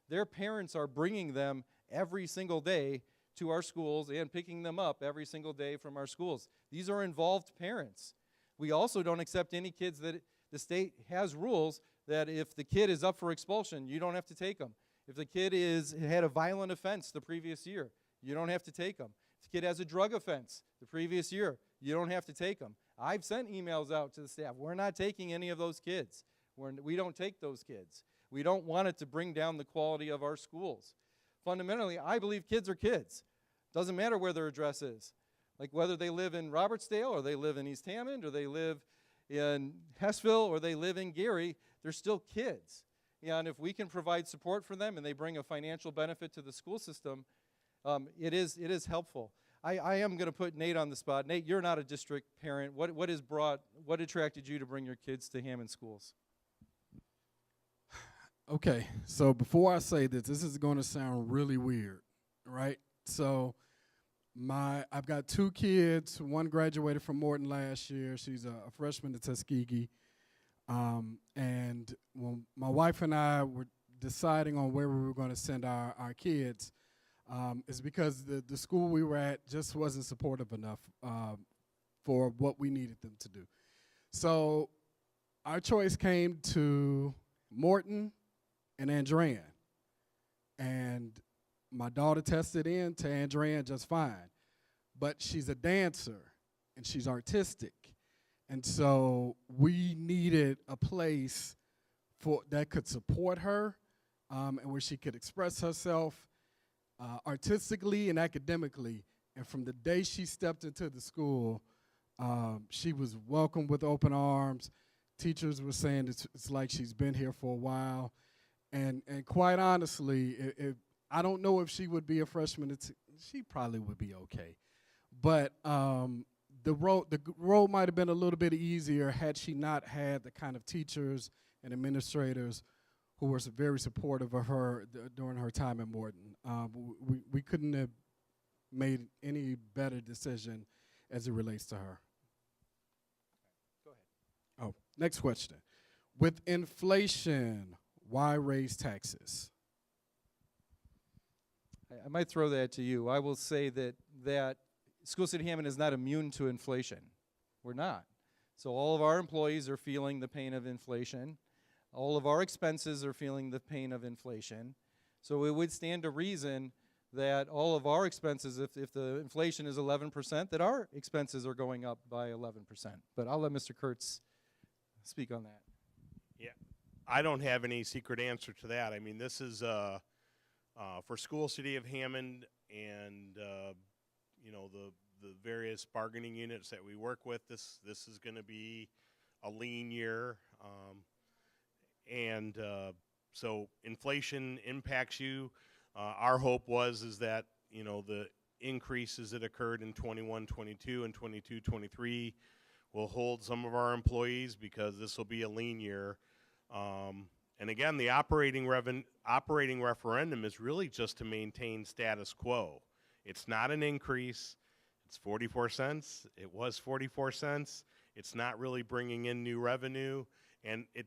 Their parents are bringing them every single day to our schools and picking them up every single day from our schools. These are involved parents. We also don't accept any kids that the state has rules that if the kid is up for expulsion, you don't have to take them. If the kid had a violent offense the previous year, you don't have to take them. If the kid has a drug offense the previous year, you don't have to take them. I've sent emails out to the staff. We're not taking any of those kids. We don't take those kids. We don't want it to bring down the quality of our schools. Fundamentally, I believe kids are kids. Doesn't matter where their address is. Like whether they live in Robertsdale or they live in East Hammond or they live in Hessville or they live in Gary, they're still kids. And if we can provide support for them and they bring a financial benefit to the school system, it is helpful. I am going to put Nate on the spot. Nate, you're not a district parent. What attracted you to bring your kids to Hammond schools? Okay, so before I say this is going to sound really weird, right? So I've got two kids. One graduated from Morton last year. She's a freshman at Tuskegee. And when my wife and I were deciding on where we were going to send our kids, is because the school we were at just wasn't supportive enough for what we needed them to do. So our choice came to Morton and Andrean. And my daughter tested in to Andrean just fine. But she's a dancer, and she's artistic. And so we needed a place that could support her and where she could express herself artistically and academically. And from the day she stepped into the school, she was welcomed with open arms. Teachers were saying it's like she's been here for a while. And quite honestly, I don't know if she would be a freshman. She probably would be okay. But the road might have been a little bit easier had she not had the kind of teachers and administrators who were very supportive of her during her time at Morton. We couldn't have made any better decision as it relates to her. Go ahead. Oh, next question. With inflation, why raise taxes? I might throw that to you. I will say that School City Hammond is not immune to inflation. We're not. So all of our employees are feeling the pain of inflation. All of our expenses are feeling the pain of inflation. So it would stand to reason that all of our expenses, if the inflation is 11%, that our expenses are going up by 11%. But I'll let Mr. Kurtz speak on that. Yeah, I don't have any secret answer to that. I mean, this is for School City of Hammond and the various bargaining units that we work with. This is going to be a lean year, so inflation impacts you. Our hope is that the increases that occurred in 21-22 and 22-23 will hold some of our employees because this will be a lean year. And again, the operating referendum is really just to maintain status quo. It's not an increase. It's 44 cents. It was 44 cents. It's not really bringing in new revenue, and it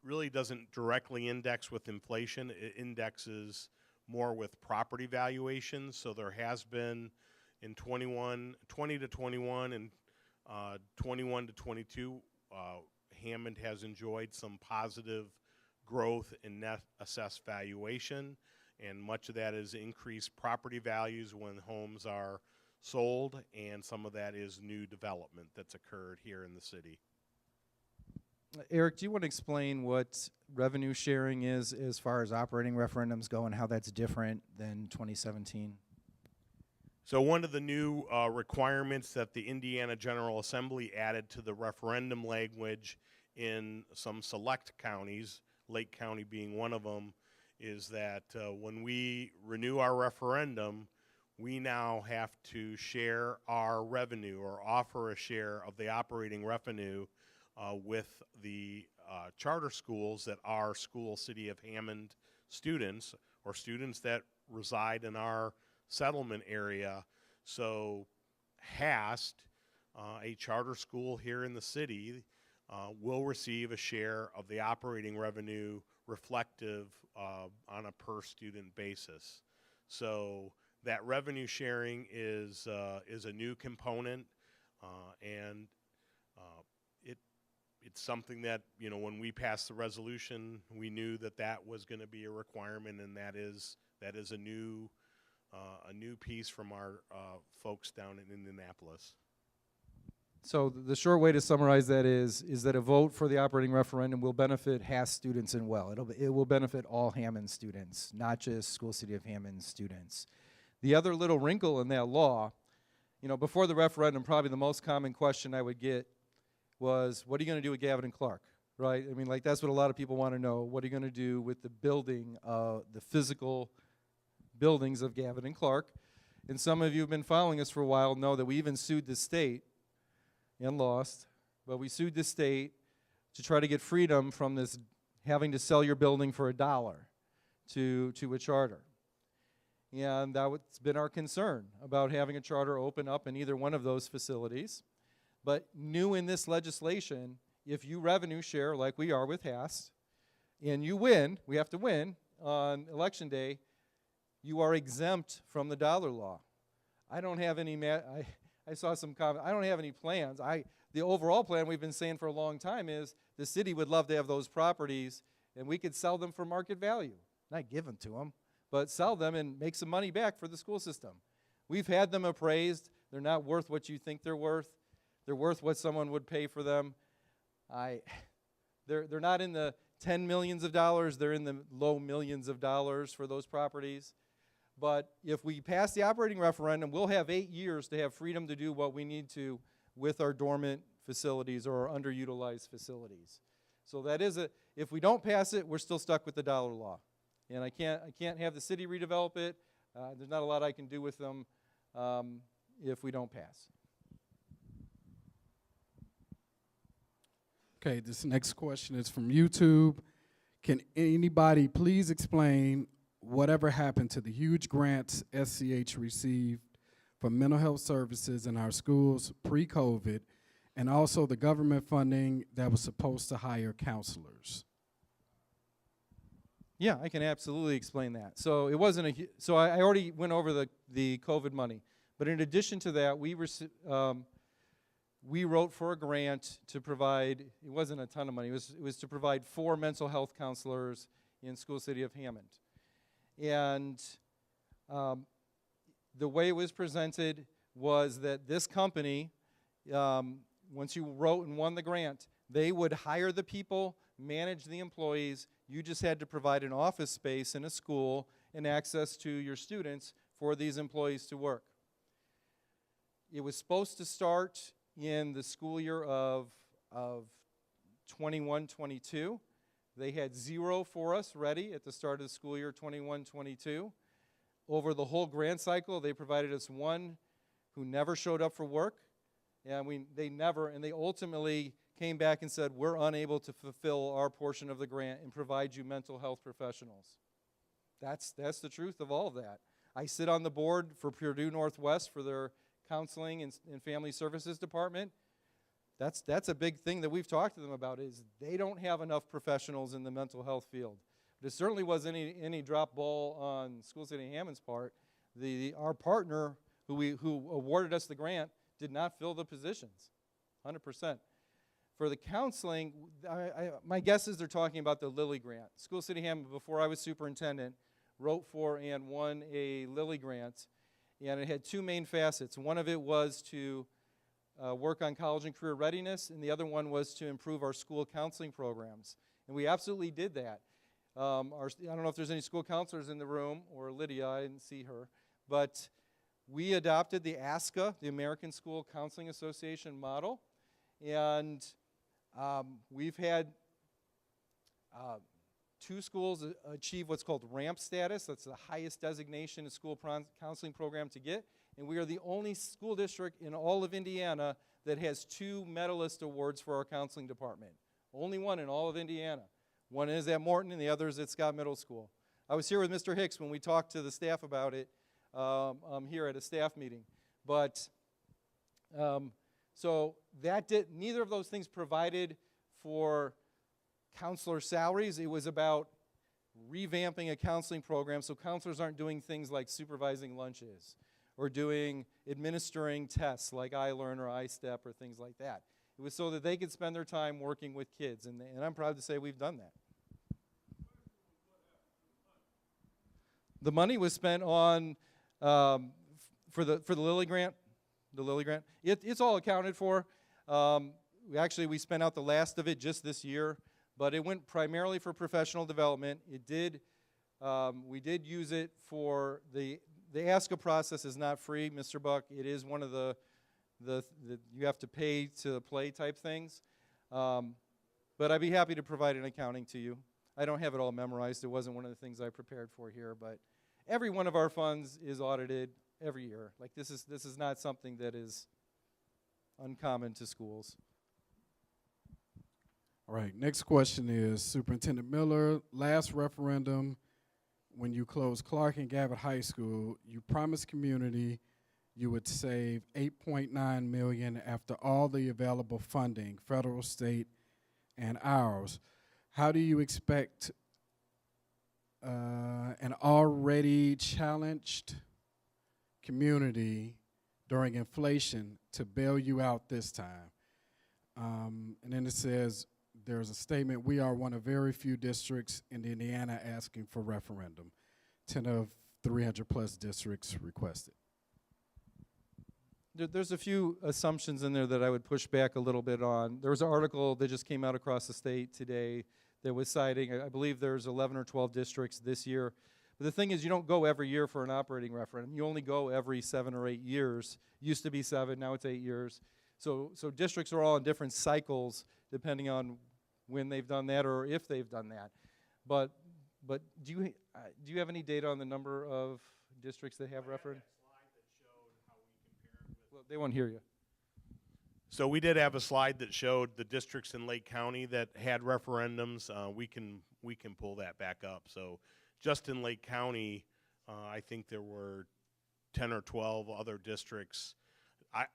really doesn't directly index with inflation. It indexes more with property valuations. So there has been in 20 to 21 and 21 to 22, Hammond has enjoyed some positive growth in net assessed valuation, and much of that is increased property values when homes are sold, and some of that is new development that's occurred here in the city. Eric, do you want to explain what revenue sharing is as far as operating referendums go and how that's different than 2017? So one of the new requirements that the Indiana General Assembly added to the referendum language in some select counties, Lake County being one of them, is that when we renew our referendum, we now have to share our revenue or offer a share of the operating revenue with the charter schools that are School City of Hammond students or students that reside in our settlement area. So HAST, a charter school here in the city, will receive a share of the operating revenue reflective on a per student basis. So that revenue sharing is a new component, and it's something that, when we passed the resolution, we knew that was going to be a requirement, and that is a new piece from our folks down in Indianapolis. So the short way to summarize that is that a vote for the operating referendum will benefit HASS students and it will benefit all Hammond students, not just School City of Hammond students. The other little wrinkle in that law, before the referendum, probably the most common question I would get was, what are you going to do with Gavin and Clark, right? I mean, that's what a lot of people want to know. What are you going to do with the building, the physical buildings of Gavin and Clark? And some of you have been following us for a while know that we even sued the state and lost, but we sued the state to try to get freedom from this having to sell your building for $1 to a charter. And that's been our concern about having a charter open up in either one of those facilities. But new in this legislation, if you revenue share like we are with HAST, and you win, we have to win on election day, you are exempt from the dollar law. I don't have any, I saw some comments, I don't have any plans. The overall plan we've been saying for a long time is the city would love to have those properties and we could sell them for market value. Not give them to them, but sell them and make some money back for the school system. We've had them appraised. They're not worth what you think they're worth. They're worth what someone would pay for them. They're not in the 10 millions of dollars. They're in the low millions of dollars for those properties. But if we pass the operating referendum, we'll have 8 years to have freedom to do what we need to with our dormant facilities or our underutilized facilities. So that is if we don't pass it, we're still stuck with the dollar law. And I can't have the city redevelop it. There's not a lot I can do with them if we don't pass. Okay, this next question is from YouTube. Can anybody please explain whatever happened to the huge grants SCH received for mental health services in our schools pre-COVID, and also the government funding that was supposed to hire counselors? Yeah, I can absolutely explain that. So it wasn't so I already went over the COVID money, but in addition to that, we wrote for a grant to provide, it wasn't a ton of money, it was to provide 4 mental health counselors in School City of Hammond. And the way it was presented was that this company, once you wrote and won the grant, they would hire the people, manage the employees. You just had to provide an office space in a school and access to your students for these employees to work. It was supposed to start in the school year of 21-22. They had 0 for us ready at the start of the school year 21-22. over the whole grant cycle, they provided us one who never showed up for work, and they ultimately came back and said, we're unable to fulfill our portion of the grant and provide you mental health professionals. That's the truth of all of that. I sit on the board for Purdue Northwest for their counseling and family services department. That's a big thing that we've talked to them about, is they don't have enough professionals in the mental health field. There certainly wasn't any drop ball on School City Hammond's part. Our partner who awarded us the grant did not fill the positions, 100%. For the counseling, my guess is they're talking about the Lilly grant. School City Hammond, before I was superintendent, wrote for and won a Lilly grant, and it had two main facets. One of it was to work on college and career readiness, and the other one was to improve our school counseling programs. And we absolutely did that. I don't know if there's any school counselors in the room, or Lydia, I didn't see her, but we adopted the ASCA, the American School Counseling Association model, and we've had two schools achieve what's called RAMP status. That's the highest designation a school counseling program to get, and we are the only school district in all of Indiana that has two medalist awards for our counseling department. Only one in all of Indiana. One is at Morton and the other is at Scott Middle School. I was here with Mr. Hicks when we talked to the staff about it here at a staff meeting. But so neither of those things provided for counselor salaries. It was about revamping a counseling program so counselors aren't doing things like supervising lunches or administering tests like iLearn or iStep or things like that. It was so that they could spend their time working with kids, and I'm proud to say we've done that. The money was spent on for the Lilly grant. The Lilly grant, it's all accounted for. We spent out the last of it just this year, but it went primarily for professional development. We did use it for the ASCA process is not free, Mr. Buck. It is one of the you have to pay to play type things. But I'd be happy to provide an accounting to you. I don't have it all memorized. It wasn't one of the things I prepared for here, but every one of our funds is audited every year. Like this is not something that is uncommon to schools. All right, next question is Superintendent Miller. Last referendum, when you closed Clark and Gavitt High School, you promised community you would save $8.9 million after all the available funding, federal, state, and ours. How do you expect an already challenged community during inflation to bail you out this time? And then it says, there's a statement, we are one of very few districts in Indiana asking for referendum. 10 of 300 plus districts requested. There's a few assumptions in there that I would push back a little bit on. There was an article that just came out across the state today that was citing, I believe there's 11 or 12 districts this year. But the thing is, you don't go every year for an operating referendum. You only go every 7 or 8 years. Used to be 7, now it's 8 years. So districts are all in different cycles depending on when they've done that or if they've done that. But do you have any data on the number of districts that have referendum? Well, they won't hear you. So we did have a slide that showed the districts in Lake County that had referendums. We can pull that back up. So just in Lake County, I think there were 10 or 12 other districts. I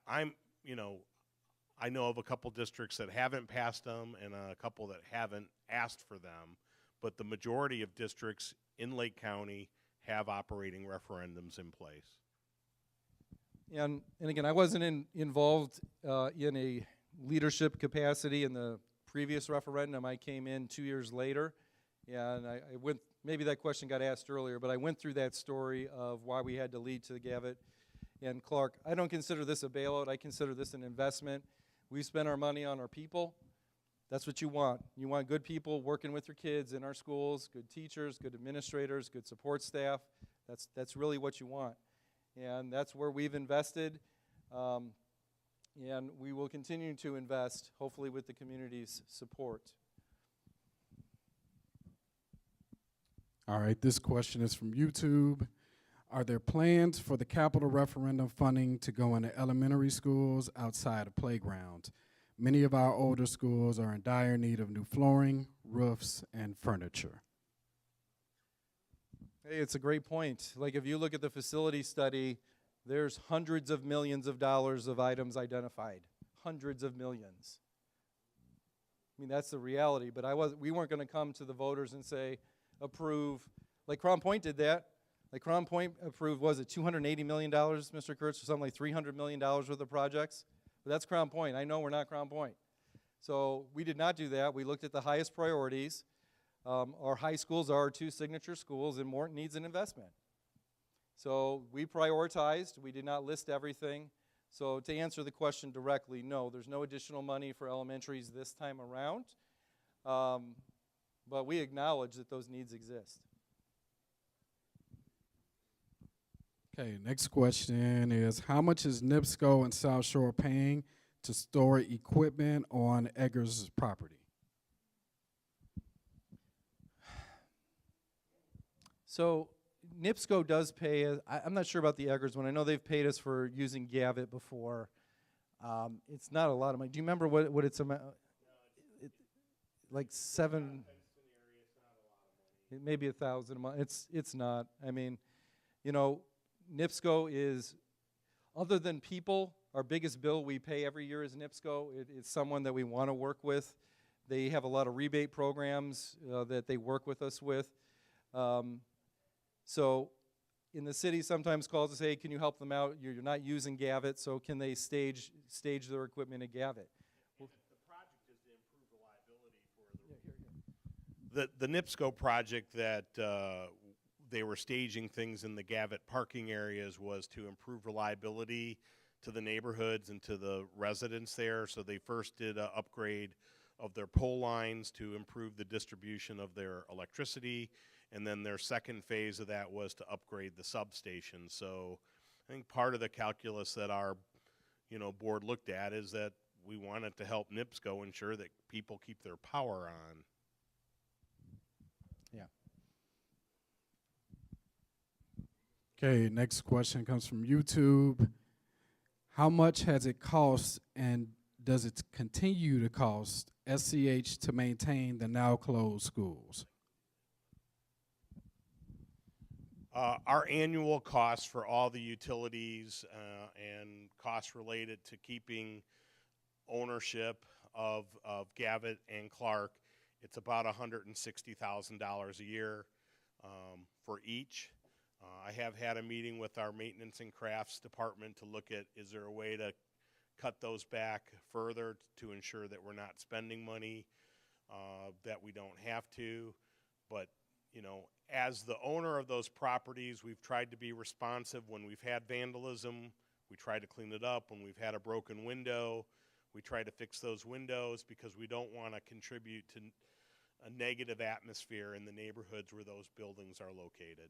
know of a couple districts that haven't passed them and a couple that haven't asked for them, but the majority of districts in Lake County have operating referendums in place. And again, I wasn't involved in a leadership capacity in the previous referendum. I came in 2 years later, and I went, maybe that question got asked earlier, but I went through that story of why we had to lead to the Gavitt and Clark. I don't consider this a bailout. I consider this an investment. We spend our money on our people. That's what you want. You want good people working with your kids in our schools, good teachers, good administrators, good support staff. That's really what you want. And that's where we've invested, and we will continue to invest, hopefully with the community's support. All right, this question is from YouTube. Are there plans for the capital referendum funding to go into elementary schools outside of playgrounds? Many of our older schools are in dire need of new flooring, roofs, and furniture. Hey, it's a great point. Like if you look at the facility study, there's hundreds of millions of dollars of items identified. Hundreds of millions. I mean, that's the reality, but we weren't going to come to the voters and say, approve. Like Crown Point did that. Like Crown Point approved, was it $280 million, Mr. Kurtz, or something like $300 million worth of projects? But that's Crown Point. I know we're not Crown Point. So we did not do that. We looked at the highest priorities. Our high schools are our two signature schools, and Morton needs an investment. So we prioritized. We did not list everything. So to answer the question directly, no, there's no additional money for elementaries this time around. But we acknowledge that those needs exist. Okay, next question is, how much is NIPSCO and South Shore paying to store equipment on Eggers' property? So NIPSCO does pay us. I'm not sure about the Eggers one. I know they've paid us for using Gavit before. It's not a lot of money. Do you remember what it's amount? Like seven. It may be 1,000 a month. It's not. I mean, you know, NIPSCO is, other than people, our biggest bill we pay every year is NIPSCO. It's someone that we want to work with. They have a lot of rebate programs that they work with us with. So in the city sometimes calls to say, hey, can you help them out? You're not using Gavit, so can they stage their equipment at Gavit? The project is to improve reliability for the NIPSCO project that they were staging things in the Gavit parking areas was to improve reliability to the neighborhoods and to the residents there. So they first did an upgrade of their pole lines to improve the distribution of their electricity. And then their second phase of that was to upgrade the substation. So I think part of the calculus that our board looked at is that we wanted to help NIPSCO ensure that people keep their power on. Yeah. Okay, next question comes from YouTube. How much has it cost and does it continue to cost SCH to maintain the now closed schools? Our annual costs for all the utilities and costs related to keeping ownership of Gavit and Clark, it's about $160,000 a year for each. I have had a meeting with our maintenance and crafts department to look at, is there a way to cut those back further to ensure that we're not spending money that we don't have to. But as the owner of those properties, we've tried to be responsive. When we've had vandalism, we try to clean it up. When we've had a broken window, we try to fix those windows because we don't want to contribute to a negative atmosphere in the neighborhoods where those buildings are located.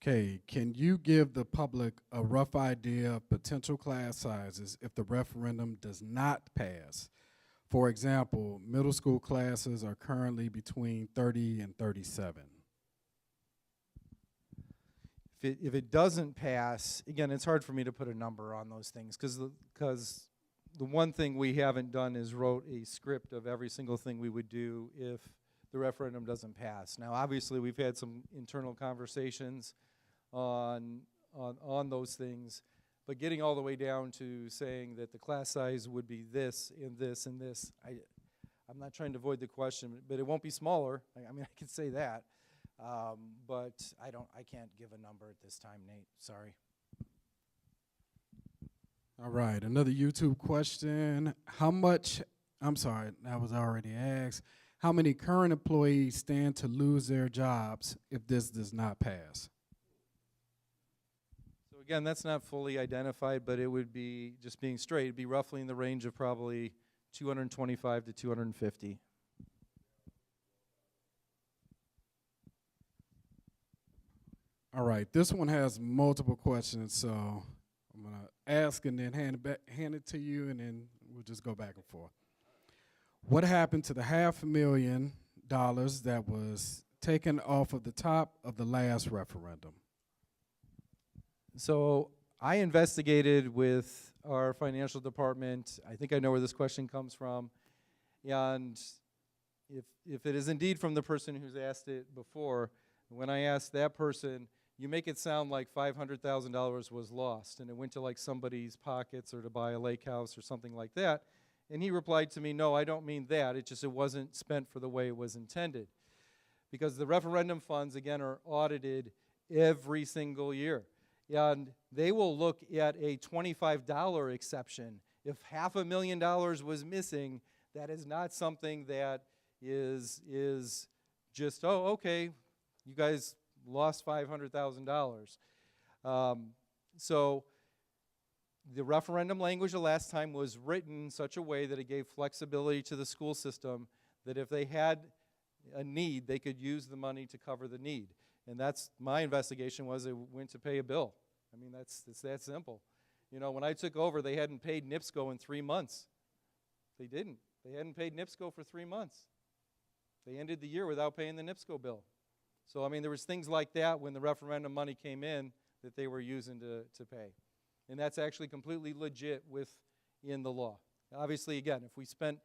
Okay, can you give the public a rough idea of potential class sizes if the referendum does not pass? For example, middle school classes are currently between 30 and 37. If it doesn't pass, again, it's hard for me to put a number on those things because the one thing we haven't done is wrote a script of every single thing we would do if the referendum doesn't pass. Now, obviously, we've had some internal conversations on those things, but getting all the way down to saying that the class size would be this and this and this, I'm not trying to avoid the question, but it won't be smaller. I mean, I could say that, but I can't give a number at this time, Nate. Sorry. All right, another YouTube question. I'm sorry, that was already asked. How many current employees stand to lose their jobs if this does not pass? So again, that's not fully identified, but it would be, just being straight, it'd be roughly in the range of probably 225 to 250. All right, this one has multiple questions, so I'm gonna ask and then hand it to you, and then we'll just go back and forth. What happened to the $500,000 dollars that was taken off of the top of the last referendum? So I investigated with our financial department. I think I know where this question comes from. And if it is indeed from the person who's asked it before, when I asked that person, you make it sound like $500,000 was lost and it went to like somebody's pockets or to buy a lake house or something like that. And he replied to me, no, I don't mean that. It wasn't spent for the way it was intended. Because the referendum funds, again, are audited every single year. And they will look at a $25 exception. If $500,000 was missing, that is not something that is just, oh, okay, you guys lost $500,000. So the referendum language the last time was written in such a way that it gave flexibility to the school system that if they had a need, they could use the money to cover the need. And that's my investigation was it went to pay a bill. I mean, it's that simple. You know, when I took over, they hadn't paid NIPSCO in 3 months. They didn't. They hadn't paid NIPSCO for 3 months. They ended the year without paying the NIPSCO bill. So, I mean, there was things like that when the referendum money came in that they were using to pay. And that's actually completely legit within the law. Obviously, again, if we spent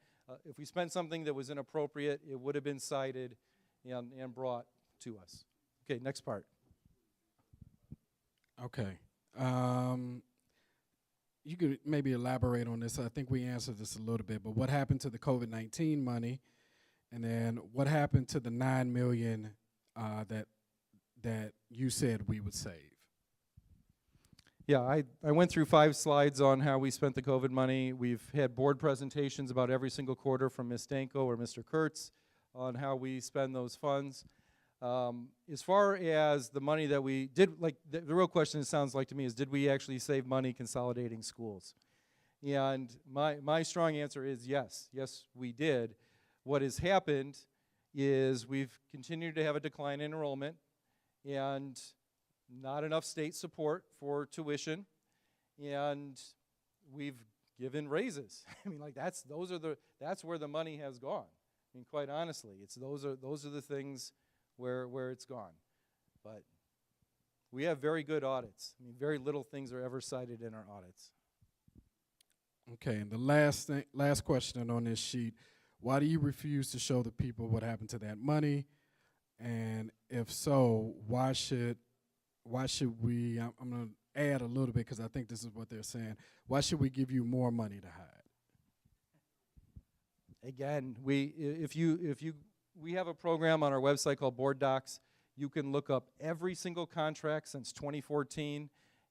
something that was inappropriate, it would have been cited and brought to us. Okay, next part. Okay. You could maybe elaborate on this. I think we answered this a little bit, but what happened to the COVID-19 money? And then what happened to the $9 million that you said we would save? Yeah, I went through 5 slides on how we spent the COVID money. We've had board presentations about every single quarter from Ms. Danko or Mr. Kurtz on how we spend those funds. As far as the money that we did, like the real question, it sounds like to me, is did we actually save money consolidating schools? And my strong answer is yes. Yes, we did. What has happened is we've continued to have a decline in enrollment and not enough state support for tuition, and we've given raises. I mean, like that's where the money has gone. I mean, quite honestly, those are the things where it's gone. But we have very good audits. I mean, very little things are ever cited in our audits. Okay, and the last question on this sheet, why do you refuse to show the people what happened to that money? And if so, why should we, I'm going to add a little bit because I think this is what they're saying, why should we give you more money to hide? Again, we have a program on our website called Board Docs. You can look up every single contract since 2014.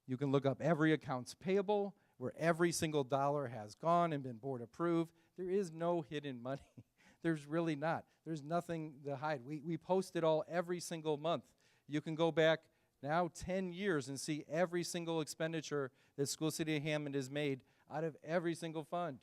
You can look up every accounts payable where every single dollar has gone and been board approved. There is no hidden money. There's really not. There's nothing to hide. We post it all every single month. You can go back now 10 years and see every single expenditure that School City of Hammond has made out of every single fund.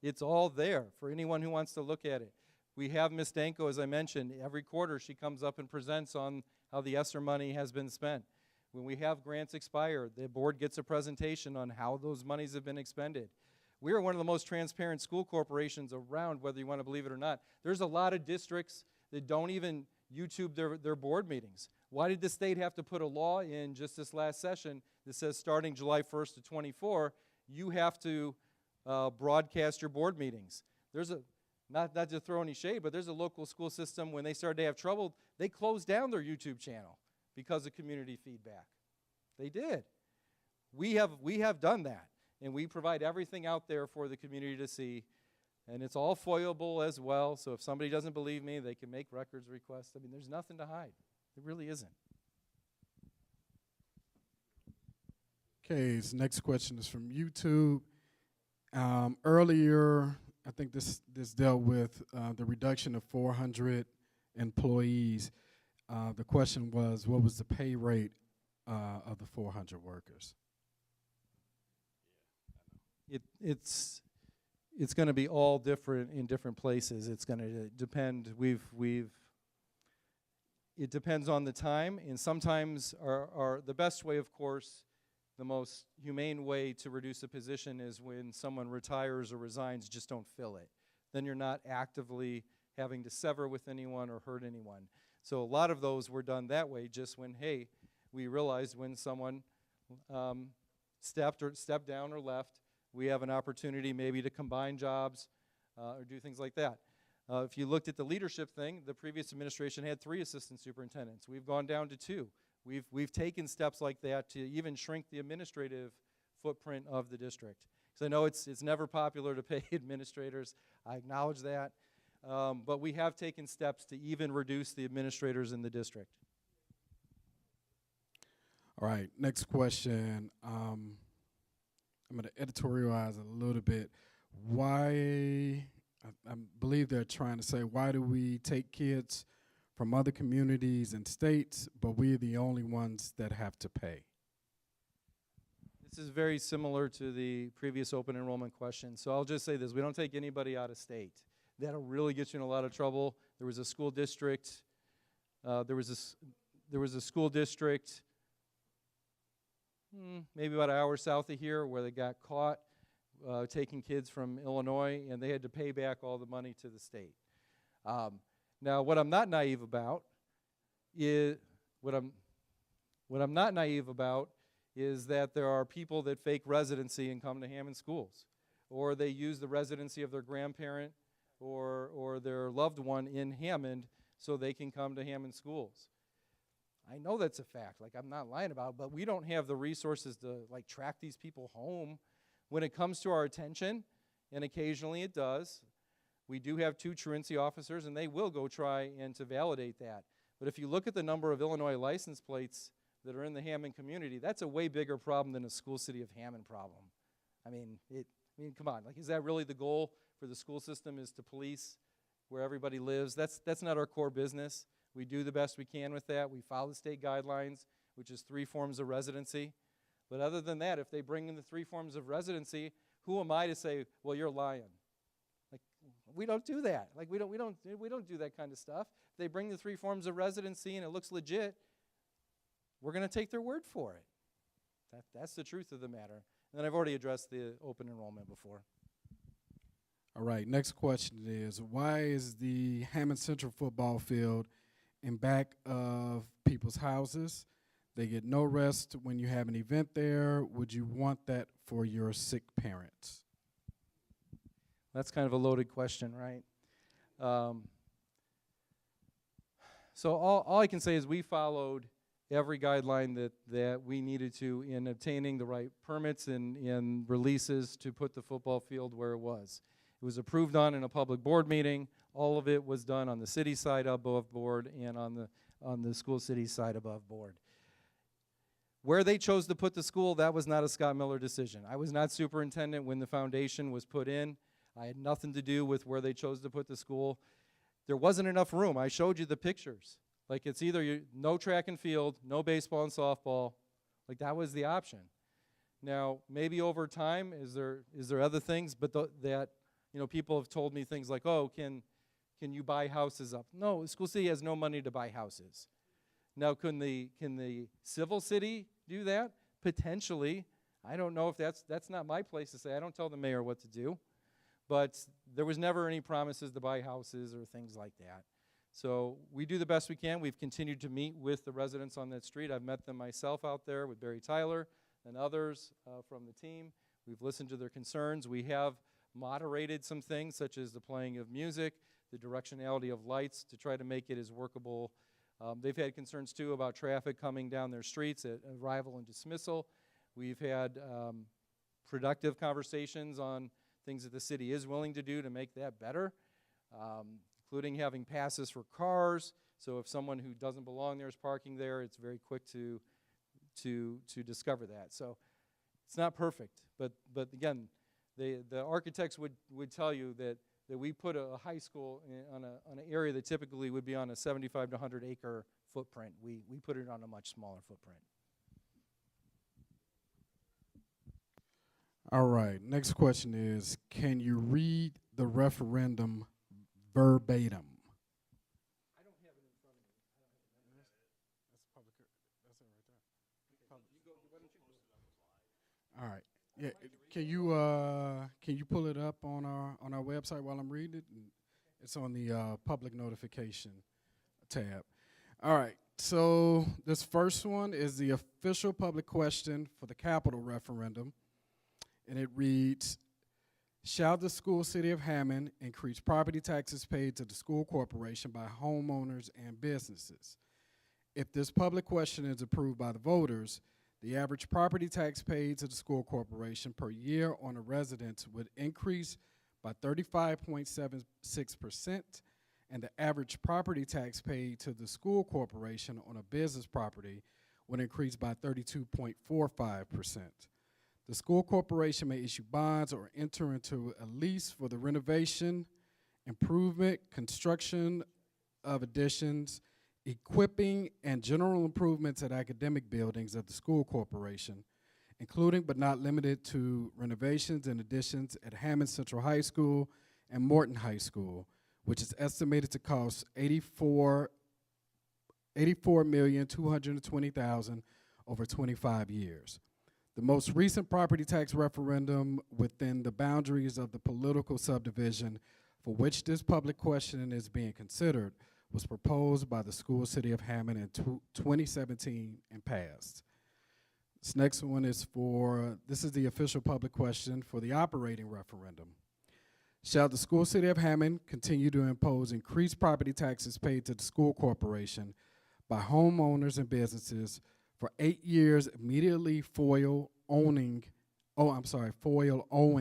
It's all there for anyone who wants to look at it. We have Ms. Danko, as I mentioned, every quarter she comes up and presents on how the ESSER money has been spent. When we have grants expire, the board gets a presentation on how those monies have been expended. We are one of the most transparent school corporations around, whether you want to believe it or not. There's a lot of districts that don't even YouTube their board meetings. Why did the state have to put a law in just this last session that says starting July 1st to 24, you have to broadcast your board meetings? There's not to throw any shade, but there's a local school system, when they started to have trouble, they closed down their YouTube channel because of community feedback. They did. We have done that, and we provide everything out there for the community to see, and it's all FOIAble as well, so if somebody doesn't believe me, they can make records requests. I mean, there's nothing to hide. It really isn't. Okay, so next question is from YouTube. Earlier, I think this dealt with the reduction of 400 employees. The question was, what was the pay rate of the 400 workers? It's going to be all different in different places. It's going to depend. It depends on the time, and sometimes the best way, of course, the most humane way to reduce a position is when someone retires or resigns, just don't fill it. Then you're not actively having to sever with anyone or hurt anyone. So a lot of those were done that way, just when, hey, we realized when someone stepped down or left, we have an opportunity maybe to combine jobs or do things like that. If you looked at the leadership thing, the previous administration had 3 assistant superintendents. We've gone down to 2. We've taken steps like that to even shrink the administrative footprint of the district. So I know it's never popular to pay administrators. I acknowledge that. But we have taken steps to even reduce the administrators in the district. All right, next question. I'm going to editorialize a little bit. Why, I believe they're trying to say, why do we take kids from other communities and states, but we're the only ones that have to pay? This is very similar to the previous open enrollment question. So I'll just say this. We don't take anybody out of state. That'll really get you in a lot of trouble. There was a school district, there was a school district maybe about an hour south of here where they got caught taking kids from Illinois, and they had to pay back all the money to the state. Now, what I'm not naive about is that there are people that fake residency and come to Hammond schools, or they use the residency of their grandparent or their loved one in Hammond so they can come to Hammond schools. I know that's a fact, like I'm not lying about it, but we don't have the resources to like track these people home. When it comes to our attention, and occasionally it does, we do have 2 truancy officers, and they will go try and to validate that. But if you look at the number of Illinois license plates that are in the Hammond community, that's a way bigger problem than a school city of Hammond problem. I mean, come on, like, is that really the goal for the school system, is to police where everybody lives? That's not our core business. We do the best we can with that. We follow the state guidelines, which is 3 forms of residency. But other than that, if they bring in the 3 forms of residency, who am I to say, well, you're lying? Like, we don't do that. Like, we don't do that kind of stuff. If they bring the 3 forms of residency and it looks legit, we're going to take their word for it. That's the truth of the matter. And then I've already addressed the open enrollment before. All right, next question is, why is the Hammond Central football field in back of people's houses? They get no rest when you have an event there. Would you want that for your sick parents? That's kind of a loaded question, right? So all I can say is we followed every guideline that we needed to in obtaining the right permits and releases to put the football field where it was. It was approved on in a public board meeting. All of it was done on the city side above board and on the school city side above board. Where they chose to put the school, that was not a Scott Miller decision. I was not superintendent when the foundation was put in. I had nothing to do with where they chose to put the school. There wasn't enough room. I showed you the pictures. Like, it's either no track and field, no baseball and softball. Like, that was the option. Now, maybe over time, is there other things, but that, you know, people have told me things like, oh, can you buy houses up? No, the school city has no money to buy houses. Now, can the civil city do that? Potentially. I don't know if that's not my place to say. I don't tell the mayor what to do. But there was never any promises to buy houses or things like that. So we do the best we can. We've continued to meet with the residents on that street. I've met them myself out there with Barry Tyler and others from the team. We've listened to their concerns. We have moderated some things, such as the playing of music, the directionality of lights, to try to make it as workable. They've had concerns, too, about traffic coming down their streets at arrival and dismissal. We've had productive conversations on things that the city is willing to do to make that better, including having passes for cars. So if someone who doesn't belong there is parking there, it's very quick to discover that. So it's not perfect, but again, the architects would tell you that we put a high school on an area that typically would be on a 75 to 100 acre footprint. We put it on a much smaller footprint. All right, next question is, can you read the referendum verbatim? I don't have it in front of me. That's public. That's it right there. All right. Yeah. Can you pull it up on our website while I'm reading it? It's on the public notification tab. All right, so this first one is the official public question for the capital referendum, and it reads, shall the school city of Hammond increase property taxes paid to the school corporation by homeowners and businesses? If this public question is approved by the voters, the average property tax paid to the school corporation per year on a residence would increase by 35.76%, and the average property tax paid to the school corporation on a business property would increase by 32.45%. The school corporation may issue bonds or enter into a lease for the renovation, improvement, construction of additions, equipping, and general improvements at academic buildings of the school corporation, including but not limited to renovations and additions at Hammond Central High School and Morton High School, which is estimated to cost $84,220,000 over 25 years. The most recent property tax referendum within the boundaries of the political subdivision for which this public question is being considered was proposed by the school city of Hammond in 2017 and passed. This next one is this is the official public question for the operating referendum. Shall the school city of Hammond continue to impose increased property taxes paid to the school corporation by homeowners and businesses for 8 years immediately foil owing the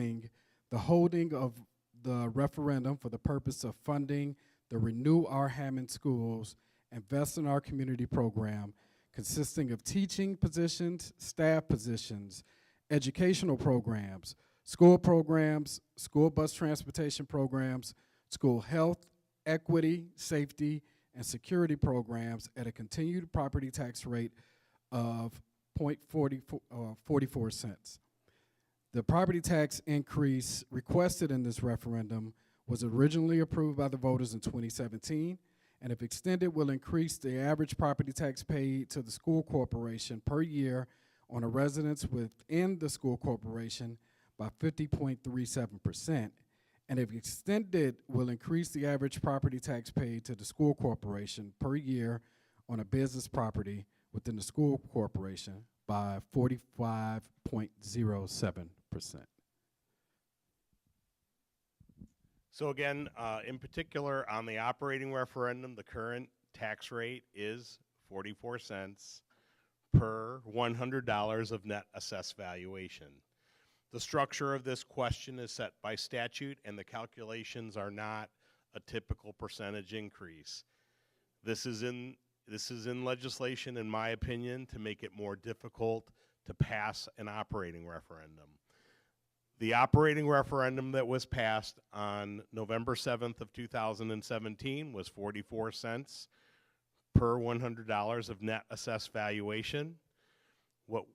holding of the referendum for the purpose of funding the Renew Our Hammond Schools Invest in Our Community program, consisting of teaching positions, staff positions, educational programs, school bus transportation programs, school health, equity, safety, and security programs at a continued property tax rate of 0.44 cents. The property tax increase requested in this referendum was originally approved by the voters in 2017, and if extended, will increase the average property tax paid to the school corporation per year on a residence within the school corporation by 50.37%, and if extended, will increase the average property tax paid to the school corporation per year on a business property within the school corporation by 45.07%. So again, in particular, on the operating referendum, the current tax rate is 44 cents per $100 of net assessed valuation. The structure of this question is set by statute, and the calculations are not a typical percentage increase. This is in legislation, in my opinion, to make it more difficult to pass an operating referendum. The operating referendum that was passed on November 7th of 2017 was 44 cents per $100 of net assessed valuation. What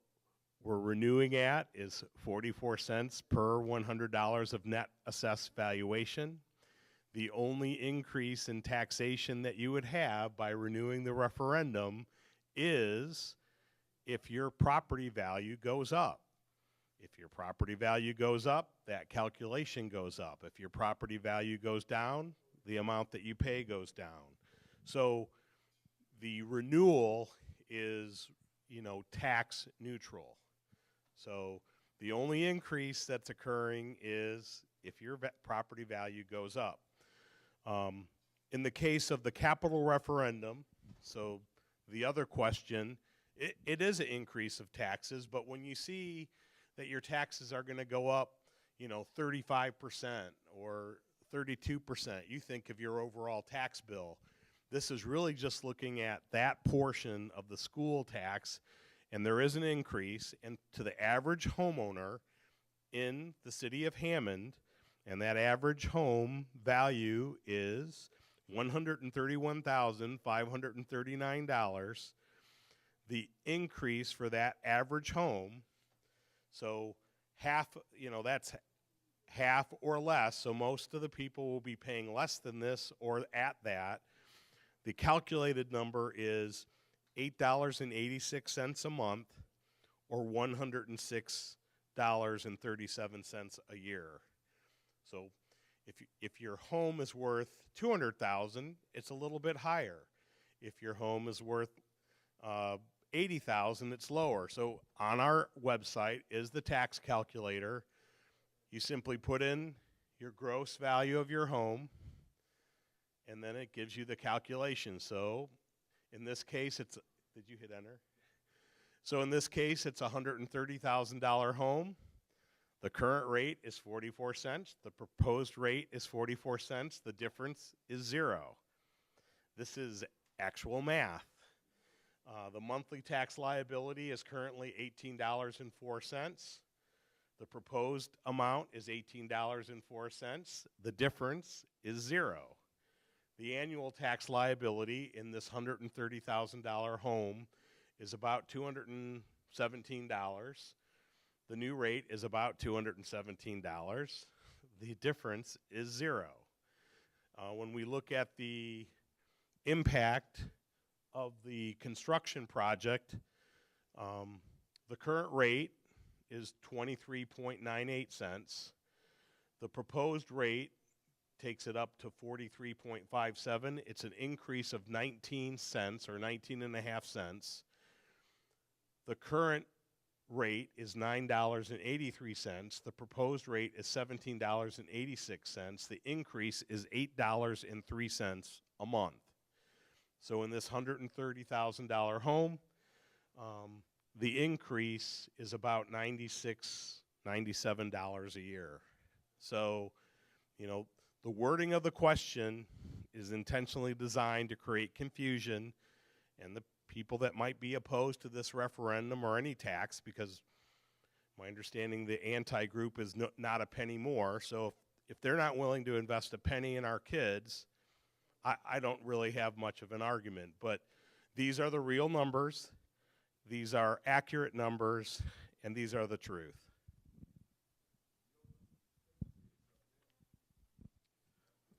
we're renewing at is 44 cents per $100 of net assessed valuation. The only increase in taxation that you would have by renewing the referendum is if your property value goes up. If your property value goes up, that calculation goes up. If your property value goes down, the amount that you pay goes down. So the renewal is, tax neutral. So the only increase that's occurring is if your property value goes up. In the case of the capital referendum, so the other question, it is an increase of taxes, but when you see that your taxes are going to go up, 35% or 32%, you think of your overall tax bill. This is really just looking at that portion of the school tax, and there is an increase to the average homeowner in the city of Hammond, and that average home value is $131,539. The increase for that average home, so that's half or less, so most of the people will be paying less than this or at that. The calculated number is $8.86 a month or $106.37 a year. So If your home is worth $200,000, it's a little bit higher. If your home is worth $80,000, it's lower. So on our website is the tax calculator. You simply put in your gross value of your home, and then it gives you the calculation. So in this case, did you hit enter? So in this case, it's a $130,000 home. The current rate is 44 cents. The proposed rate is 44 cents. The difference is 0. This is actual math. The monthly tax liability is currently $18.04. The proposed amount is $18.04. The difference is 0. The annual tax liability in this $130,000 home is about $217. The new rate is about $217. The difference is 0. When we look at the impact of the construction project, the current rate is 23.98 cents. The proposed rate takes it up to 43.57. It's an increase of 19 cents or 19.5 cents. The current rate is $9.83. The proposed rate is $17.86. The increase is $8.03 a month. So in this $130,000 home, the increase is about $96, $97 a year. So, you know, the wording of the question is intentionally designed to create confusion, and the people that might be opposed to this referendum or any tax, because my understanding the anti-group is not a penny more, so if they're not willing to invest a penny in our kids, I don't really have much of an argument. But these are the real numbers, these are accurate numbers, and these are the truth.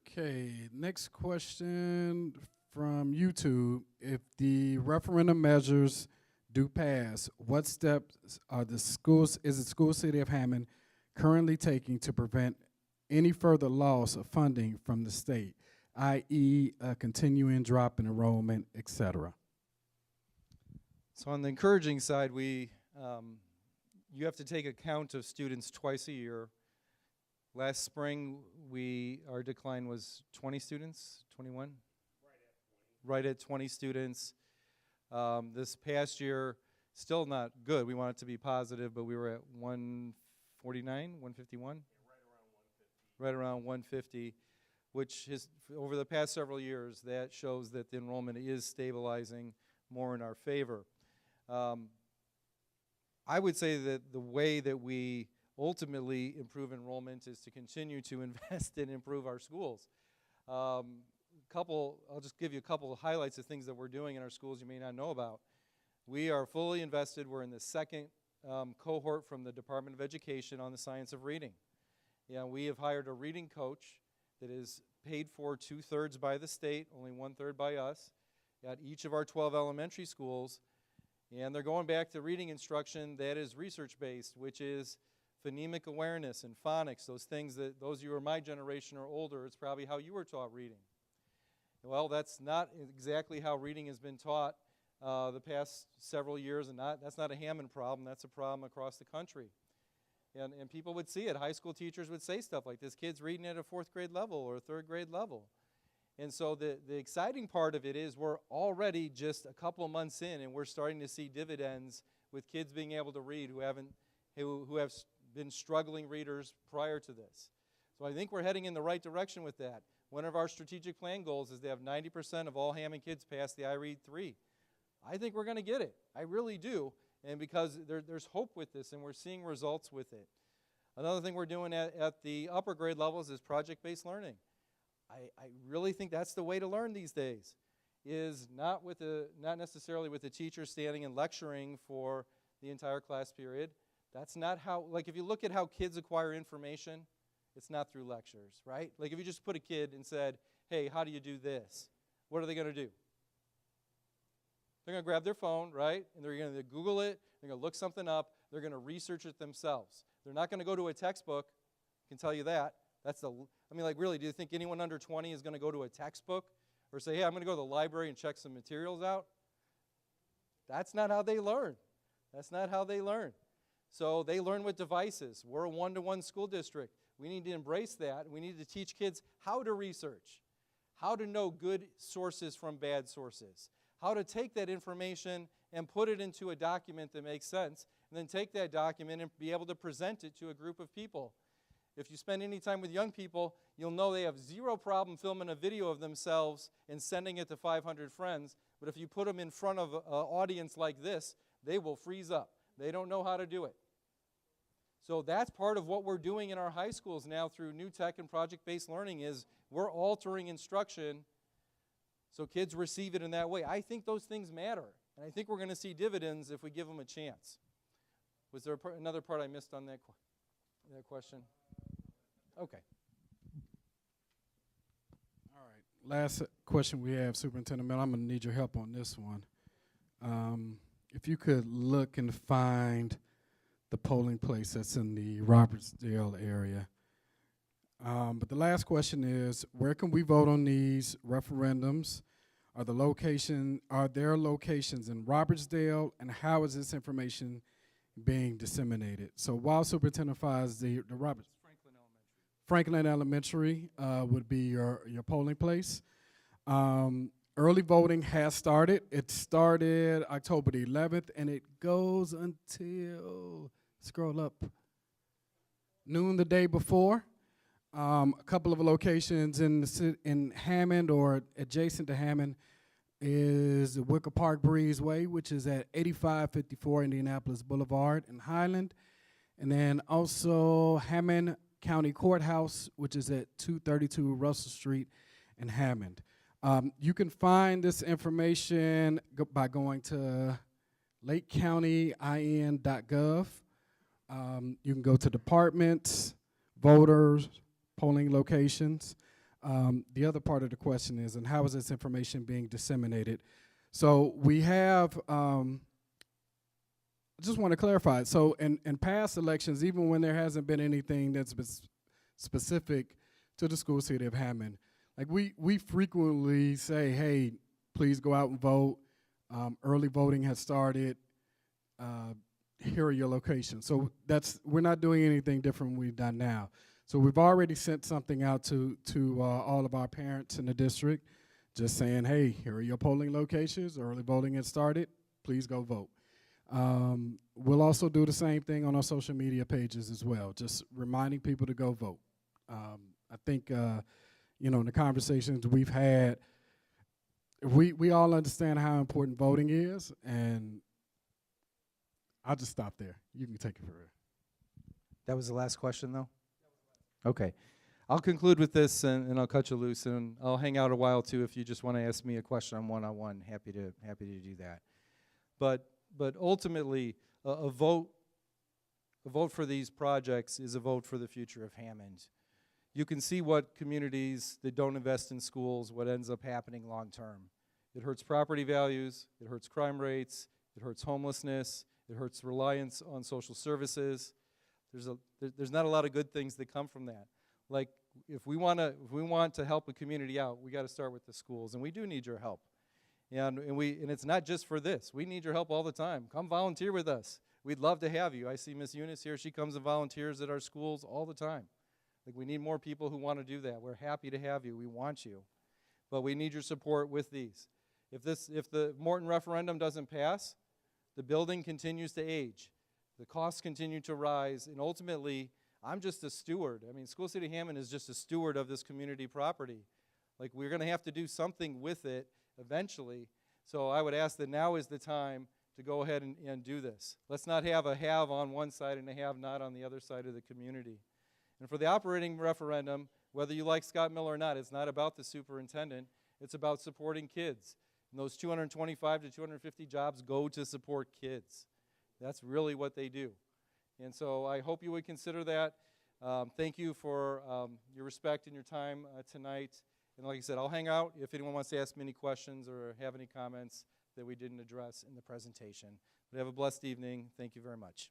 Okay, next question from YouTube. If the referendum measures do pass, what steps are the schools, is the school city of Hammond currently taking to prevent any further loss of funding from the state, i.e. a continuing drop in enrollment, etc.? So on the encouraging side, you have to take account of students twice a year. Last spring, our decline was 20 students, 21? Right at 20 students. This past year, still not good. We want it to be positive, but we were at 149, 151? Yeah, right around 150, which is, over the past several years, that shows that the enrollment is stabilizing more in our favor. I would say that the way that we ultimately improve enrollment is to continue to invest and improve our schools. I'll just give you a couple of highlights of things that we're doing in our schools you may not know about. We are fully invested. We're in the second cohort from the Department of Education on the science of reading. We have hired a reading coach that is paid for 2/3 by the state, only 1/3 by us, at each of our 12 elementary schools. And they're going back to reading instruction that is research-based, which is phonemic awareness and phonics, those things that those of you who are my generation or older, it's probably how you were taught reading. Well, that's not exactly how reading has been taught the past several years, and that's not a Hammond problem, that's a problem across the country. And people would see it. High school teachers would say stuff like, this kid's reading at a 4th grade level or a 3rd grade level. And so the exciting part of it is we're already just a couple of months in, and we're starting to see dividends with kids being able to read who have been struggling readers prior to this. So I think we're heading in the right direction with that. One of our strategic plan goals is to have 90% of all Hammond kids pass the iRead 3. I think we're going to get it. I really do. And because there's hope with this, and we're seeing results with it. Another thing we're doing at the upper grade levels is project-based learning. I really think that's the way to learn these days, is not necessarily with the teacher standing and lecturing for the entire class period. That's not how, like if you look at how kids acquire information, it's not through lectures, right? Like if you just put a kid and said, hey, how do you do this? What are they going to do? They're going to grab their phone, right? And they're going to Google it, they're going to look something up, they're going to research it themselves. They're not going to go to a textbook, I can tell you that. I mean, like, really, do you think anyone under 20 is going to go to a textbook or say, hey, I'm going to go to the library and check some materials out? That's not how they learn. That's not how they learn. So they learn with devices. We're a one-to-one school district. We need to embrace that. We need to teach kids how to research, how to know good sources from bad sources, how to take that information and put it into a document that makes sense, and then take that document and be able to present it to a group of people. If you spend any time with young people, you'll know they have zero problem filming a video of themselves and sending it to 500 friends, but if you put them in front of an audience like this, they will freeze up. They don't know how to do it. So that's part of what we're doing in our high schools now through new tech and project-based learning is we're altering instruction so kids receive it in that way. I think those things matter, and I think we're going to see dividends if we give them a chance. Was there another part I missed on that question? Okay. All right. Last question we have, Superintendent Miller. I'm going to need your help on this one. If you could look and find the polling place that's in the Robertsdale area. But the last question is, where can we vote on these referendums? Are there locations in Robertsdale, and how is this information being disseminated? So while Superintendent finds the Franklin Elementary would be your polling place. Early voting has started. It started October the 11th, and it goes until, scroll up, noon the day before. A couple of locations in Hammond or adjacent to Hammond is Wicker Park Breezeway, which is at 8554 Indianapolis Boulevard in Highland. And then also Hammond County Courthouse, which is at 232 Russell Street in Hammond. You can find this information by going to lakecountyIN.gov. You can go to departments, voters, polling locations. The other part of the question is, and how is this information being disseminated? So we have, I just want to clarify it. So in past elections, even when there hasn't been anything that's specific to the school city of Hammond, like we frequently say, hey, please go out and vote. Early voting has started. Here are your locations. So we're not doing anything different than we've done now. So we've already sent something out to all of our parents in the district, just saying, hey, here are your polling locations. Early voting has started. Please go vote. We'll also do the same thing on our social media pages as well, just reminding people to go vote. I think, in the conversations we've had, we all understand how important voting is, and I'll just stop there. You can take it for real. That was the last question, though? Okay. I'll conclude with this, and I'll cut you loose, and I'll hang out a while, too, if you just want to ask me a question on one-on-one. Happy to do that. But ultimately, a vote for these projects is a vote for the future of Hammond. You can see what communities that don't invest in schools, what ends up happening long term. It hurts property values, it hurts crime rates, it hurts homelessness, it hurts reliance on social services. There's not a lot of good things that come from that. Like, if we want to help a community out, we got to start with the schools, and we do need your help. And it's not just for this. We need your help all the time. Come volunteer with us. We'd love to have you. I see Miss Eunice here. She comes and volunteers at our schools all the time. Like, we need more people who want to do that. We're happy to have you. We want you. But we need your support with these. If the Morton referendum doesn't pass, the building continues to age. The costs continue to rise, and ultimately, I'm just a steward. I mean, School City Hammond is just a steward of this community property. Like, we're going to have to do something with it eventually. So I would ask that now is the time to go ahead and do this. Let's not have a have on one side and a have not on the other side of the community. And for the operating referendum, whether you like Scott Miller or not, it's not about the superintendent. It's about supporting kids. And those 225 to 250 jobs go to support kids. That's really what they do. And so I hope you would consider that. Thank you for your respect and your time tonight. And like I said, I'll hang out if anyone wants to ask me any questions or have any comments that we didn't address in the presentation. But have a blessed evening. Thank you very much.